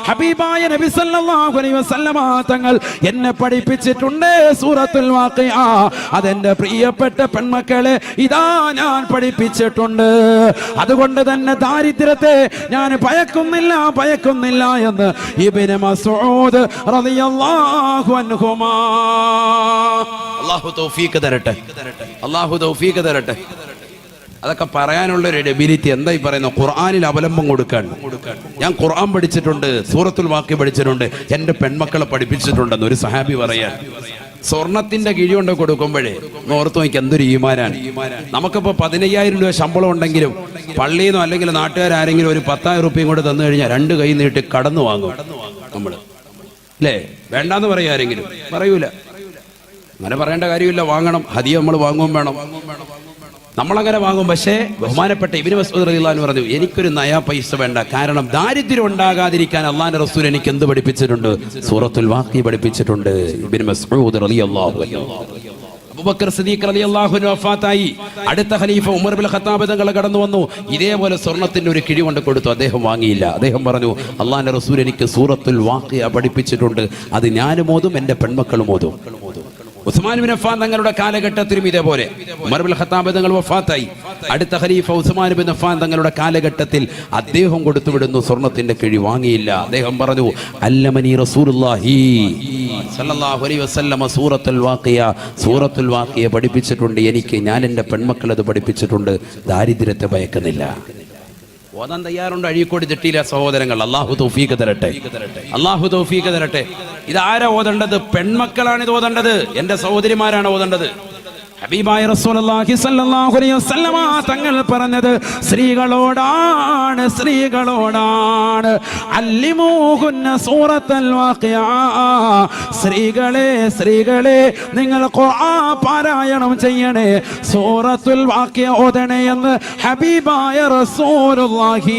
ഹബീബായ നബി സല്ലല്ലാഹു അലൈഹി വസല്ലമ തങ്ങൾ എന്നെ പഠിപ്പിച്ചിട്ടുണ്ട് സൂറത്തുൽ വാഖിഅ. അതെന്റെ പ്രിയപ്പെട്ട പെൺമക്കളെ ഇതാ ഞാൻ പഠിപ്പിച്ചിട്ടുണ്ട്. അതുകൊണ്ട് തന്നെ ദാരിദ്ര്യത്തെ ഞാൻ ഭയക്കുന്നില്ല എന്ന് ഇബ്നു മസ്ഊദ് റളിയല്ലാഹു അൻഹുമാ. അല്ലാഹു തൗഫീഖ് തരട്ടെ. അതൊക്കെ പറയാനുള്ള ഒരു എബിലിറ്റി എന്താ ഈ പറയുന്നത്? ഖുർആനിൽ അവലംബം കൊടുക്കാൻ. ഞാൻ ഖുർആൻ പഠിച്ചിട്ടുണ്ട്, സൂറത്തുൽ വാഖിഅ പഠിച്ചിട്ടുണ്ട്, എൻ്റെ പെൺമക്കളെ പഠിപ്പിച്ചിട്ടുണ്ടെന്ന് ഒരു സഹാബി പറയാൻ. സ്വർണത്തിന്റെ കിഴി കൊണ്ട് കൊടുക്കുമ്പോഴേ ഓർത്ത് നോക്കി എന്തൊരു ഈമാനാണ്. നമുക്കിപ്പോ 15,000 രൂപ ശമ്പളം ഉണ്ടെങ്കിലും പള്ളിയിൽ നിന്നോ അല്ലെങ്കിൽ നാട്ടുകാരെങ്കിലും ഒരു 10,000 രൂപയും കൂടെ തന്നു കഴിഞ്ഞാൽ 2 കൈ നീട്ടി കടന്നു വാങ്ങും നമ്മള്, അല്ലേ? വേണ്ടാന്ന് പറയാ ആരെങ്കിലും? പറയൂല. അങ്ങനെ പറയേണ്ട കാര്യമില്ല. വാങ്ങണം. ഹദിയ നമ്മൾ വാങ്ങും വേണം. നമ്മളങ്ങനെ വാങ്ങും. പക്ഷേ ബഹുമാനപ്പെട്ട ഇബ്നു മസ്ഊദ് റളിയല്ലാഹു അൻഹു പറഞ്ഞു, എനിക്കൊരു നയാ പൈസ വേണ്ട. കാരണം ദാരിദ്ര്യം ഉണ്ടാകാതിരിക്കാൻ അള്ളാഹുവിന്റെ റസൂൽ എനിക്ക് എന്ത് പഠിപ്പിച്ചിട്ടുണ്ട്? സൂറത്തുൽ വാഖിഅ പഠിപ്പിച്ചിട്ടുണ്ട്. ഇബ്നു മസ്ഊദ് റളിയല്ലാഹു അൻഹു. അബൂബക്കർ സിദ്ദീഖ് റളിയല്ലാഹു അൻഹു വഫാത്തായി. അടുത്ത ഖലീഫ ഉമർ ഇബ്നുൽ ഖത്താബ് തങ്ങൾ കടന്നു വന്നു. ഇതേപോലെ സ്വർണത്തിന്റെ ഒരു കിഴി കൊണ്ട് കൊടുത്തു. അദ്ദേഹം വാങ്ങിയില്ല. അദ്ദേഹം പറഞ്ഞു, അള്ളാഹുവിന്റെ റസൂൽ എനിക്ക് സൂറത്തുൽ വാഖിഅ പഠിപ്പിച്ചിട്ടുണ്ട്. അത് ഞാനും ഓതും, എൻ്റെ പെൺമക്കളും ഓതും. ഉസ്മാൻ ഇബ്നു അഫ്ഫാൻ തങ്ങളുടെ കാലഘട്ടത്തിലും ഇതേപോലെ ഉമർ ഇബ്നുൽ ഖത്താബ് തങ്ങൾ വഫാത്തായി. അടുത്ത ഖലീഫ ഉസ്മാൻ ഇബ്നു അഫ്ഫാൻ തങ്ങളുടെ കാലഘട്ടത്തിൽ അദ്ദേഹം കൊടുത്തുവിടുന്നു. സ്വർണത്തിന്റെ കിഴി വാങ്ങിയില്ല. അദ്ദേഹം പറഞ്ഞു, അല്ലമനി റസൂലുള്ളാഹി സ്വല്ലല്ലാഹു അലൈഹി വസല്ലമ സൂറത്തുൽ വാഖിഅ പഠിപ്പിച്ചിട്ടുണ്ട്. ഞാൻ എൻ്റെ പെൺമക്കൾ അത് പഠിപ്പിച്ചിട്ടുണ്ട്. ദാരിദ്ര്യത്തെ ഭയക്കുന്നില്ല. ഓതാൻ തയ്യാറുണ്ട്. അഴീക്കോട് ജട്ടിയിലെ സഹോദരങ്ങൾ, അല്ലാഹു തൗഫീഖ് തരട്ടെ. ഇതാരാ ഓതേണ്ടത്? പെൺമക്കളാണ് ഇത് ഓതേണ്ടത്. എൻ്റെ സഹോദരിമാരാണ് ഓതേണ്ടത്. ഹബീബായ റസൂലുള്ളാഹി സ്വല്ലല്ലാഹു അലൈഹി വസല്ലമ തങ്ങൾ പറഞ്ഞത് സ്ത്രീകളോടാണ്. അല്ലിമൂഹുന്ന സൂറത്തുൽ വാഖിഅ. സ്ത്രീകളെ നിങ്ങൾ ഖുർആൻ പാരായണം ചെയ്യണേ, സൂറത്തുൽ വാഖിഅ ഓതണേ എന്ന് ഹബീബായ റസൂലുള്ളാഹി.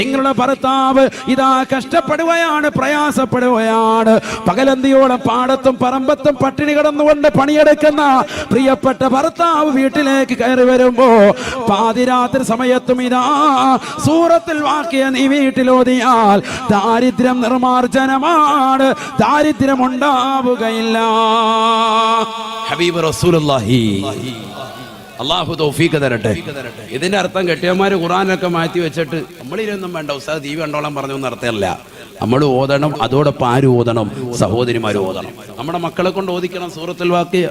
നിങ്ങളുടെ ഭർത്താവ് ഇതാ കഷ്ടപ്പെടുകയാണ്, പ്രയാസപ്പെടുകയാണ്, പകലന്തിയോളം പാടത്തും പറമ്പത്തും പട്ടിണി കിടന്നുകൊണ്ട് പണിയെടുക്കുന്ന പ്രിയപ്പെട്ട ഭർത്താവ് വീട്ടിലേക്ക് കയറി വരുമ്പോ പാതിരാത്രി സമയത്തും ഇതാ സൂറത്തുൽ വാഖിഅ നീ വീട്ടിലോതിയാൽ ദാരിദ്ര്യം നിർമാർജനമാണ്, ദാരിദ്ര്യം ഉണ്ടാവുകയില്ല. ഹബീബ് റസൂലുള്ളാഹി. അല്ലാഹു തൗഫീഖ് തരട്ടെ. ഇതിന്റെ അർത്ഥം കെട്ടിയന്മാര് ഖുർആനൊക്കെ മാറ്റി വെച്ചിട്ട് നമ്മളിതൊന്നും വേണ്ട ഉസ്താദ് ടി വി കണ്ടോളാൻ പറഞ്ഞൊന്നും അർത്ഥമല്ല. നമ്മൾ ഓതണം, അതോടൊപ്പം ആര് ഓതണം? സഹോദരിമാർ ഓതണം. നമ്മുടെ മക്കളെ കൊണ്ട് ഓദിക്കണം സൂറത്തുൽ വാഖിഅ.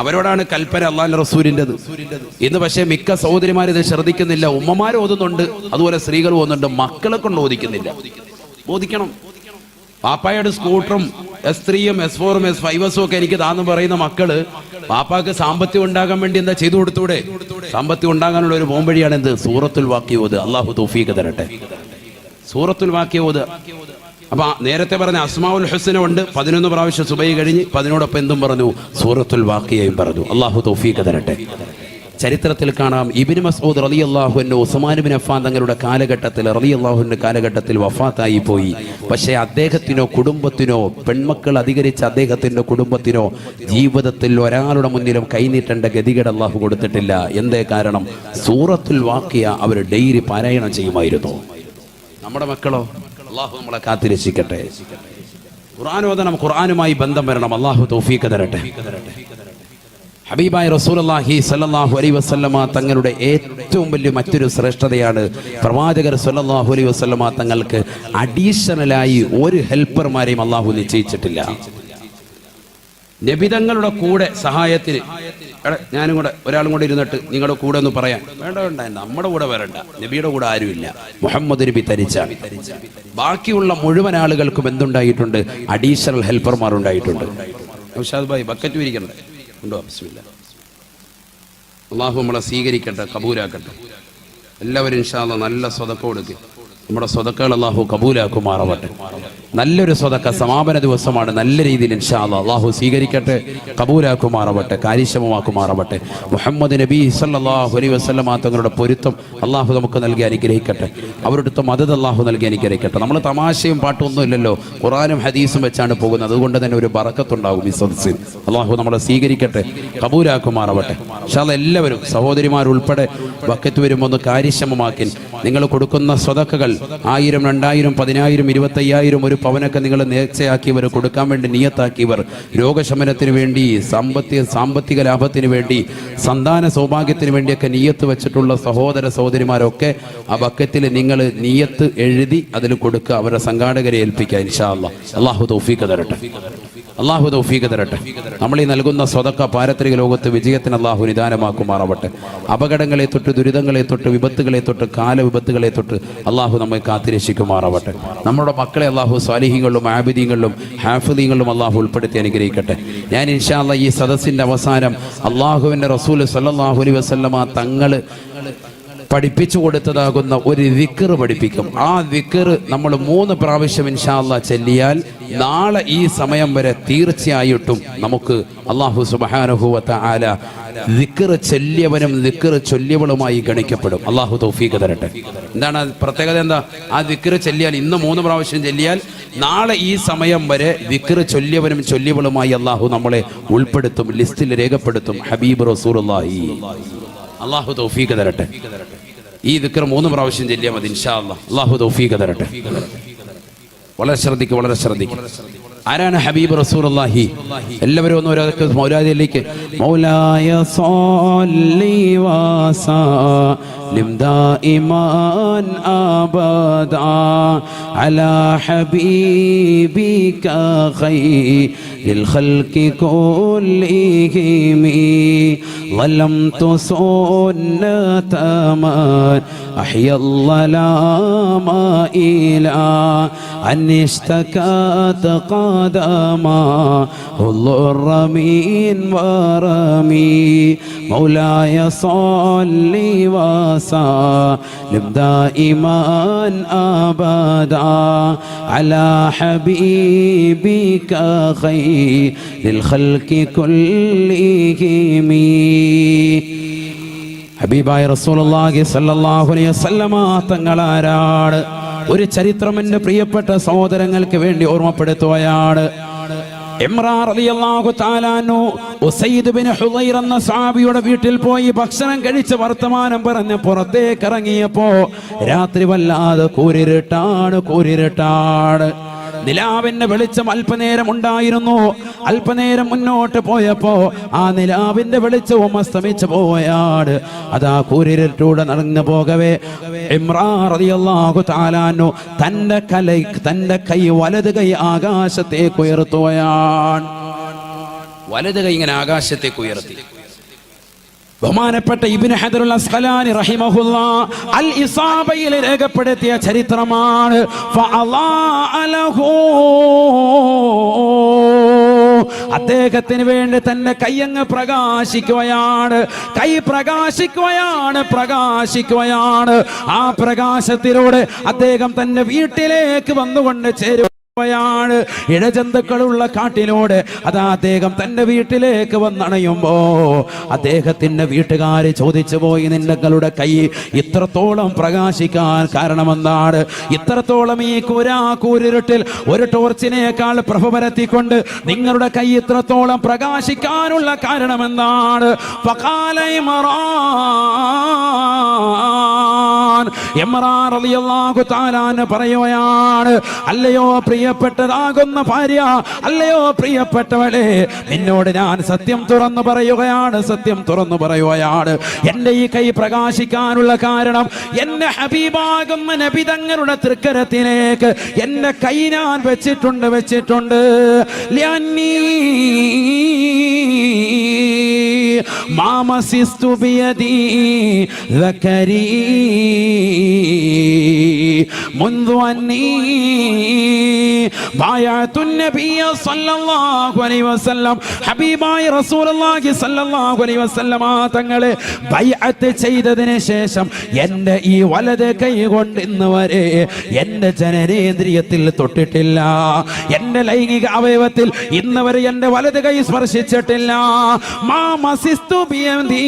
അവരോടാണ് കൽപ്പന അല്ലാഹുവിന്റെ റസൂലിന്റേത്. ഇന്ന് പക്ഷേ മിക്ക സഹോദരിമാർ ഇത് ശ്രദ്ധിക്കുന്നില്ല. ഉമ്മമാർ ഓതുന്നുണ്ട്, അതുപോലെ സ്ത്രീകൾ ഓതുന്നുണ്ട്, മക്കളെ കൊണ്ട് ഓദിക്കുന്നില്ല. ഓദിക്കണം. പാപ്പായുടെ സ്കൂട്ടറും S3-യും S4-ഉം S5-ഉം ഒക്കെ എനിക്ക് താന്ന് പറയുന്ന മക്കള് പാപ്പാക്ക് സാമ്പത്തികം ഉണ്ടാകാൻ വേണ്ടി എന്താ ചെയ്തു കൊടുത്തൂടെ? സാമ്പത്തികം ഉണ്ടാകാനുള്ള ഒരു പോംവഴിയാണ് എന്ത്? സൂറത്തുൽ വാഖിഅ ഓത്. അല്ലാഹു തൗഫീഖ് തരട്ടെ. സൂറത്തുൽ വാഖിഅ ഓത്. അപ്പൊ നേരത്തെ പറഞ്ഞ അസ്മാഉൽ ഹുസ്ന ഉണ്ട്, 11 പ്രാവശ്യം സുബഹി കഴിഞ്ഞ്, അതിനോടൊപ്പം എന്തും പറഞ്ഞു? സൂറത്തുൽ വാഖിഅയും പറഞ്ഞു. അല്ലാഹു തൗഫീഖ് തരട്ടെ. ചരിത്രത്തിൽ കാണാം, ഇബ്നു മസ്ഊദ് റളിയല്ലാഹു അൻഹു ഉസ്മാൻ ഇബ്നു അഫ്ഫാൻ തങ്ങളുടെ കാലഘട്ടത്തിൽ റളിയല്ലാഹുവിന്റെ കാലഘട്ടത്തിൽ വഫാത്തായി പോയി. പക്ഷേ അദ്ദേഹത്തിനോ കുടുംബത്തിനോ, പെൺമക്കൾ അധികരിച്ച അദ്ദേഹത്തിന്റെ കുടുംബത്തിനോ ജീവിതത്തിൽ ഒരാളുടെ മുന്നിലും കൈനീട്ടേണ്ട ഗതികേട് അല്ലാഹു കൊടുത്തിട്ടില്ല. എന്തേ കാരണം? സൂറത്തുൽ വാഖിഅ അവർ ഡെയിലി പാരായണം ചെയ്യുമായിരുന്നു. നമ്മുടെ മക്കളോ? അല്ലാഹു നമ്മളെ കാത്തിരക്ഷിക്കട്ടെ. ഖുർആൻ ഓതണം, ഖുർആനുമായി ബന്ധം വരണം. അല്ലാഹു തൗഫീഖ് തരട്ടെ. ഹബീബായ റസൂലുള്ളാഹി സ്വല്ലല്ലാഹു അലൈഹി വസല്ലമ തങ്ങളുടെ ഏറ്റവും വലിയ മറ്റൊരു ശ്രേഷ്ഠതയാണ് പ്രവാചകർ സ്വല്ലല്ലാഹു അലൈഹി വസല്ലമ തങ്ങൾക്ക് അഡീഷണലായി ഒരു ഹെൽപ്പർമാരെയും അല്ലാഹു നിശ്ചയിച്ചിട്ടില്ല. നബിതങ്ങളുടെ കൂടെ സഹായത്തിന് ഞാനും കൂടെ ഒരാളും കൂടെ ഇരുന്നിട്ട് നിങ്ങളുടെ കൂടെ ഒന്ന് പറയാൻ വേണ്ട, നമ്മുടെ കൂടെ വരണ്ട, നബിയുടെ കൂടെ ആരുമില്ല, മുഹമ്മദ് നബി തരിച്ചാണ്. ബാക്കിയുള്ള മുഴുവൻ ആളുകൾക്കും എന്തുണ്ടായിട്ടുണ്ട്? അഡീഷണൽ ഹെൽപ്പർമാർ ഉണ്ടായിട്ടുണ്ട്. നൗഷാദ് ഭായ് ബക്കറ്റ് വിരിക്കണ്ടേ? ഉണ്ടോ? ബിസ്മില്ലാ. അല്ലാഹു നമ്മളെ സ്വീകരിക്കട്ടെ, കബൂലാക്കട്ടെ. എല്ലാവരും ഇൻഷാ അല്ലാഹ് നല്ല സ്വതക്ക കൊടുക്കുക. നമ്മുടെ സ്വതക്കകൾ അല്ലാഹു കബൂലാക്കുമാറാവട്ടെ. നല്ലൊരു സ്വതക്ക സമാപന ദിവസമാണ്. നല്ല രീതിയിൽ ഇൻഷാ അല്ലാഹ് അല്ലാഹു സ്വീകരിക്കട്ടെ, കബൂലാക്കുമാറാവട്ടെ, കാര്യക്ഷമമാക്കുമാറാവട്ടെ. മുഹമ്മദ് നബി സല്ലല്ലാഹു അലൈഹി വസല്ലമ തങ്ങളുടെ പൊരുത്തം അല്ലാഹു നമുക്ക് നൽകി അനുഗ്രഹിക്കട്ടെ. അവരുടെ മദദ് അല്ലാഹു നൽകി അനുഗ്രഹിക്കട്ടെ. നമ്മൾ തമാശയും പാട്ടും ഒന്നും ഇല്ലല്ലോ, ഖുർആനും ഹദീസും വെച്ചാണ് പോകുന്നത്. അതുകൊണ്ട് തന്നെ ഒരു ബറക്കത്തുണ്ടാകും ഈ സദസ്സിൽ. അല്ലാഹു നമ്മളെ സ്വീകരിക്കട്ടെ, കബൂലാക്കുമാറാവട്ടെ. ഇൻഷാ അല്ലാഹ് എല്ലാവരും സഹോദരിമാരുൾപ്പെടെ വക്കത്ത് വരുമ്പോൾ ഒന്ന് കാര്യക്ഷമമാക്കി നിങ്ങൾ കൊടുക്കുന്ന സ്വതക്കകൾ 1000, 2000, 10000, 25,000, ഒരു പവനൊക്കെ നിങ്ങൾ നേർച്ചയാക്കിയവർ, കൊടുക്കാൻ വേണ്ടി നിയത്താക്കിയവർ, രോഗശമനത്തിന് വേണ്ടി, സാമ്പത്തിക ലാഭത്തിന് വേണ്ടി, സന്താന സൗഭാഗ്യത്തിന് വേണ്ടിയൊക്കെ നിയത്ത് വെച്ചിട്ടുള്ള സഹോദര സഹോദരിമാരൊക്കെ ആ ബക്കറ്റിൽ നിങ്ങൾ നിയത്ത് എഴുതി അതിൽ കൊടുക്കുക, അവരുടെ സംഘാടകരെ ഏൽപ്പിക്കുക. ഇൻഷാ അല്ലാഹ്. അല്ലാഹു തൗഫീഖ് തരട്ടെ. അല്ലാഹു തൗഫീഖ് തരട്ടെ. നമ്മൾ ഈ നൽകുന്ന സ്വതക്ക പാരത്രിക ലോകത്ത് വിജയത്തിന് അല്ലാഹു നിദാനമാക്കുമാറാവട്ടെ. അപകടങ്ങളെ തൊട്ട്, ദുരിതങ്ങളെ തൊട്ട്, വിപത്തുകളെ തൊട്ട്, കാലവിപത്തുകളെ തൊട്ട് അല്ലാഹു നമ്മെ കാത്തിരക്ഷിക്കുമാറാവട്ടെ. നമ്മുടെ മക്കളെ അല്ലാഹു സ്വാലിഹീങ്ങളിലും ആബിദീങ്ങളിലും ഹാഫിദീങ്ങളിലും അല്ലാഹു ഉൾപ്പെടുത്തി അനുഗ്രഹിക്കട്ടെ. ഞാൻ ഇൻഷാ അല്ലാഹ് ഈ സദസ്സിന്റെ അവസാനം അല്ലാഹുവിന്റെ റസൂൽ സ്വല്ലല്ലാഹു അലൈഹി വസല്ലമ തങ്ങൾ പഠിപ്പിച്ചു കൊടുത്തതാകുന്ന ഒരു ദിക്ർ പഠിപ്പിക്കും. ആ ദിക്ർ നമ്മൾ 3 പ്രാവശ്യം ഇൻഷാ അല്ലാഹ് ചൊല്ലിയാൽ നാളെ ഈ സമയം വരെ തീർച്ചയായിട്ടും നമുക്ക് അല്ലാഹു സുബ്ഹാനഹു വ തആല ദിക്ർ ചൊല്ലിയവനും ദിക്ർ ചൊല്ലിയവളുമായി ഗണിക്കപ്പെടും. അല്ലാഹു തൗഫീഖ് തരട്ടെ. എന്താണ് പ്രത്യേകത? എന്താ? ആ ദിക്ർ ചൊല്ലിയാൽ, ഇന്ന് 3 പ്രാവശ്യം ചൊല്ലിയാൽ നാളെ ഈ സമയം വരെ ദിക്ർ ചൊല്ലിയവനും ചൊല്ലിയവളുമായി അല്ലാഹു നമ്മളെ ഉൾപ്പെടുത്തും, ലിസ്റ്റിൽ രേഖപ്പെടുത്തും. ഹബീബ് റസൂലുള്ളാഹി. അല്ലാഹു തൗഫീഖ് തരട്ടെ. ഈ ദിക്ർ 3 പ്രാവശ്യം ചൊല്ലിയാൽ മതി ഇൻഷാ അല്ലാഹ്. അല്ലാഹു തൗഫീഖ് തരട്ടെ. വളരെ ശ്രദ്ധിക്കുക, വളരെ ശ്രദ്ധിക്കുക. ആരാണ് ഹബീബ് റസൂലുള്ളാഹി? എല്ലാവരും ഒന്ന് ഒരാൾക്ക് മൗലാദിയിലേക്ക് മൗലായ സ്വല്ലി വസല്ലിം ദായിമാൻ അബദാ അലാ ഹബീബിക ഖൈറിൽ ഖൽഖി കുല്ലിഹിം ളലംതു സുന്നത മൻ أحيا الظلام إلى أن اشتكت قدما الضر من ورمي مولاي صل وسلم دائما أبدا على حبيبك خير للخلق كلهم. ഹബീബായ റസൂലുള്ളാഹി സ്വല്ലല്ലാഹു അലൈഹി വസല്ലമ തങ്ങളാരാണ്? ഒരു ചരിത്രം എന്റെ പ്രിയപ്പെട്ട സഹോദരങ്ങൾക്ക് വേണ്ടി ഓർമ്മപ്പെടുത്തുകയാണ്. ഇമ്രാൻ റളിയല്ലാഹു തആല അൻഹു ഉസൈദ് ബിൻ ഹുദൈർ എന്ന സഹാബിയുടെ വീട്ടിൽ പോയി ഭക്ഷണം കഴിച്ച് വർത്തമാനം പറഞ്ഞ് പുറത്തേക്ക് ഇറങ്ങിയപ്പോ രാത്രി വല്ലാതെ കൂരിരുട്ടാണ്. നിലാവിന്റെ വെളിച്ചം അല്പനേരം ഉണ്ടായിരുന്നു. അല്പനേരം മുന്നോട്ട് പോയപ്പോ ആ നിലാവിന്റെ വെളിച്ചവും അസ്തമിച്ചു പോയാണ്. അതാ കൂരിരുട്ടൂടെ നടന്നു പോകവേ ഇമ്രാൻ റളിയല്ലാഹു തആല അൻഹു തന്റെ കൈ വലത് കൈ ആകാശത്തേക്ക് ഉയർത്തുകയാണ്. വലത് കൈ ഇങ്ങനെ ആകാശത്തേക്ക് ഉയർത്തി. ബഹുമാനപ്പെട്ട ഇബ്നു ഹജറുൽ അസ്ഖലാനി റഹിമഹുല്ലാ അൽ ഇസാബയിൽ രേഖപ്പെടുത്തിയ ചരിത്രമാണ്. അദ്ദേഹത്തിന് വേണ്ടി തന്റെ കൈയങ്ങ് പ്രകാശിക്കുകയാണ്. കൈ പ്രകാശിക്കുകയാണ്. ആ പ്രകാശത്തിലൂടെ അദ്ദേഹം തന്റെ വീട്ടിലേക്ക് വന്നുകൊണ്ട് ചേരും. ഇഴജന്തുക്കളുള്ള കാട്ടിലൂടെ അതാ അദ്ദേഹം തന്റെ വീട്ടിലേക്ക് വന്നണയുമ്പോ അദ്ദേഹത്തിന്റെ വീട്ടുകാര് ചോദിച്ചു പോയി, നിങ്ങളുടെ കൈ ഇത്രത്തോളം പ്രകാശിക്കാൻ കാരണമെന്താണ്? ഇത്രത്തോളം ഈ കൂരിരുട്ടിൽ ഒരു ടോർച്ചിനേക്കാൾ പ്രഭ പരത്തിക്കൊണ്ട് നിങ്ങളുടെ കൈ ഇത്രത്തോളം പ്രകാശിക്കാനുള്ള കാരണമെന്താണ്? ഇമ്രാൻ റളിയല്ലാഹു തആല പറയുകയാണ്, അല്ലയോ പ്രിയപ്പെട്ടതാകുന്ന ഭാര്യ, അല്ലയോ പ്രിയപ്പെട്ടവളെ, നിന്നോട് ഞാൻ സത്യം തുറന്നു പറയുകയാണ്. എന്റെ ഈ കൈ പ്രകാശിക്കാനുള്ള കാരണം എന്റെ ഹബീബാകുന്ന നബി തങ്ങളുടെ തൃക്കരത്തിലേക്ക് എന്റെ കൈ ഞാൻ വെച്ചിട്ടുണ്ട്. മാമസിസ്തു ബിയദി ذكري منذ أني بايعت النبي صلى الله عليه وسلم. ഹബീബായ റസൂലുള്ളാഹി സ്വല്ലല്ലാഹു അലൈഹി വസല്ലം തങ്ങളെ ബൈഅത്ത് ചെയ്തതിന് ശേഷം എൻ്റെ ഈ വലത് കൈ കൊണ്ട് ഇന്ന് വരെ എൻ്റെ ജനനേന്ദ്രിയത്തിൽ തൊട്ടിട്ടില്ല. എൻ്റെ ലൈംഗിക അവയവത്തിൽ ഇന്ന് വരെ എൻ്റെ വലത് കൈ സ്പർശിച്ചിട്ടില്ല. മാമസിസ്തു ബിയദി,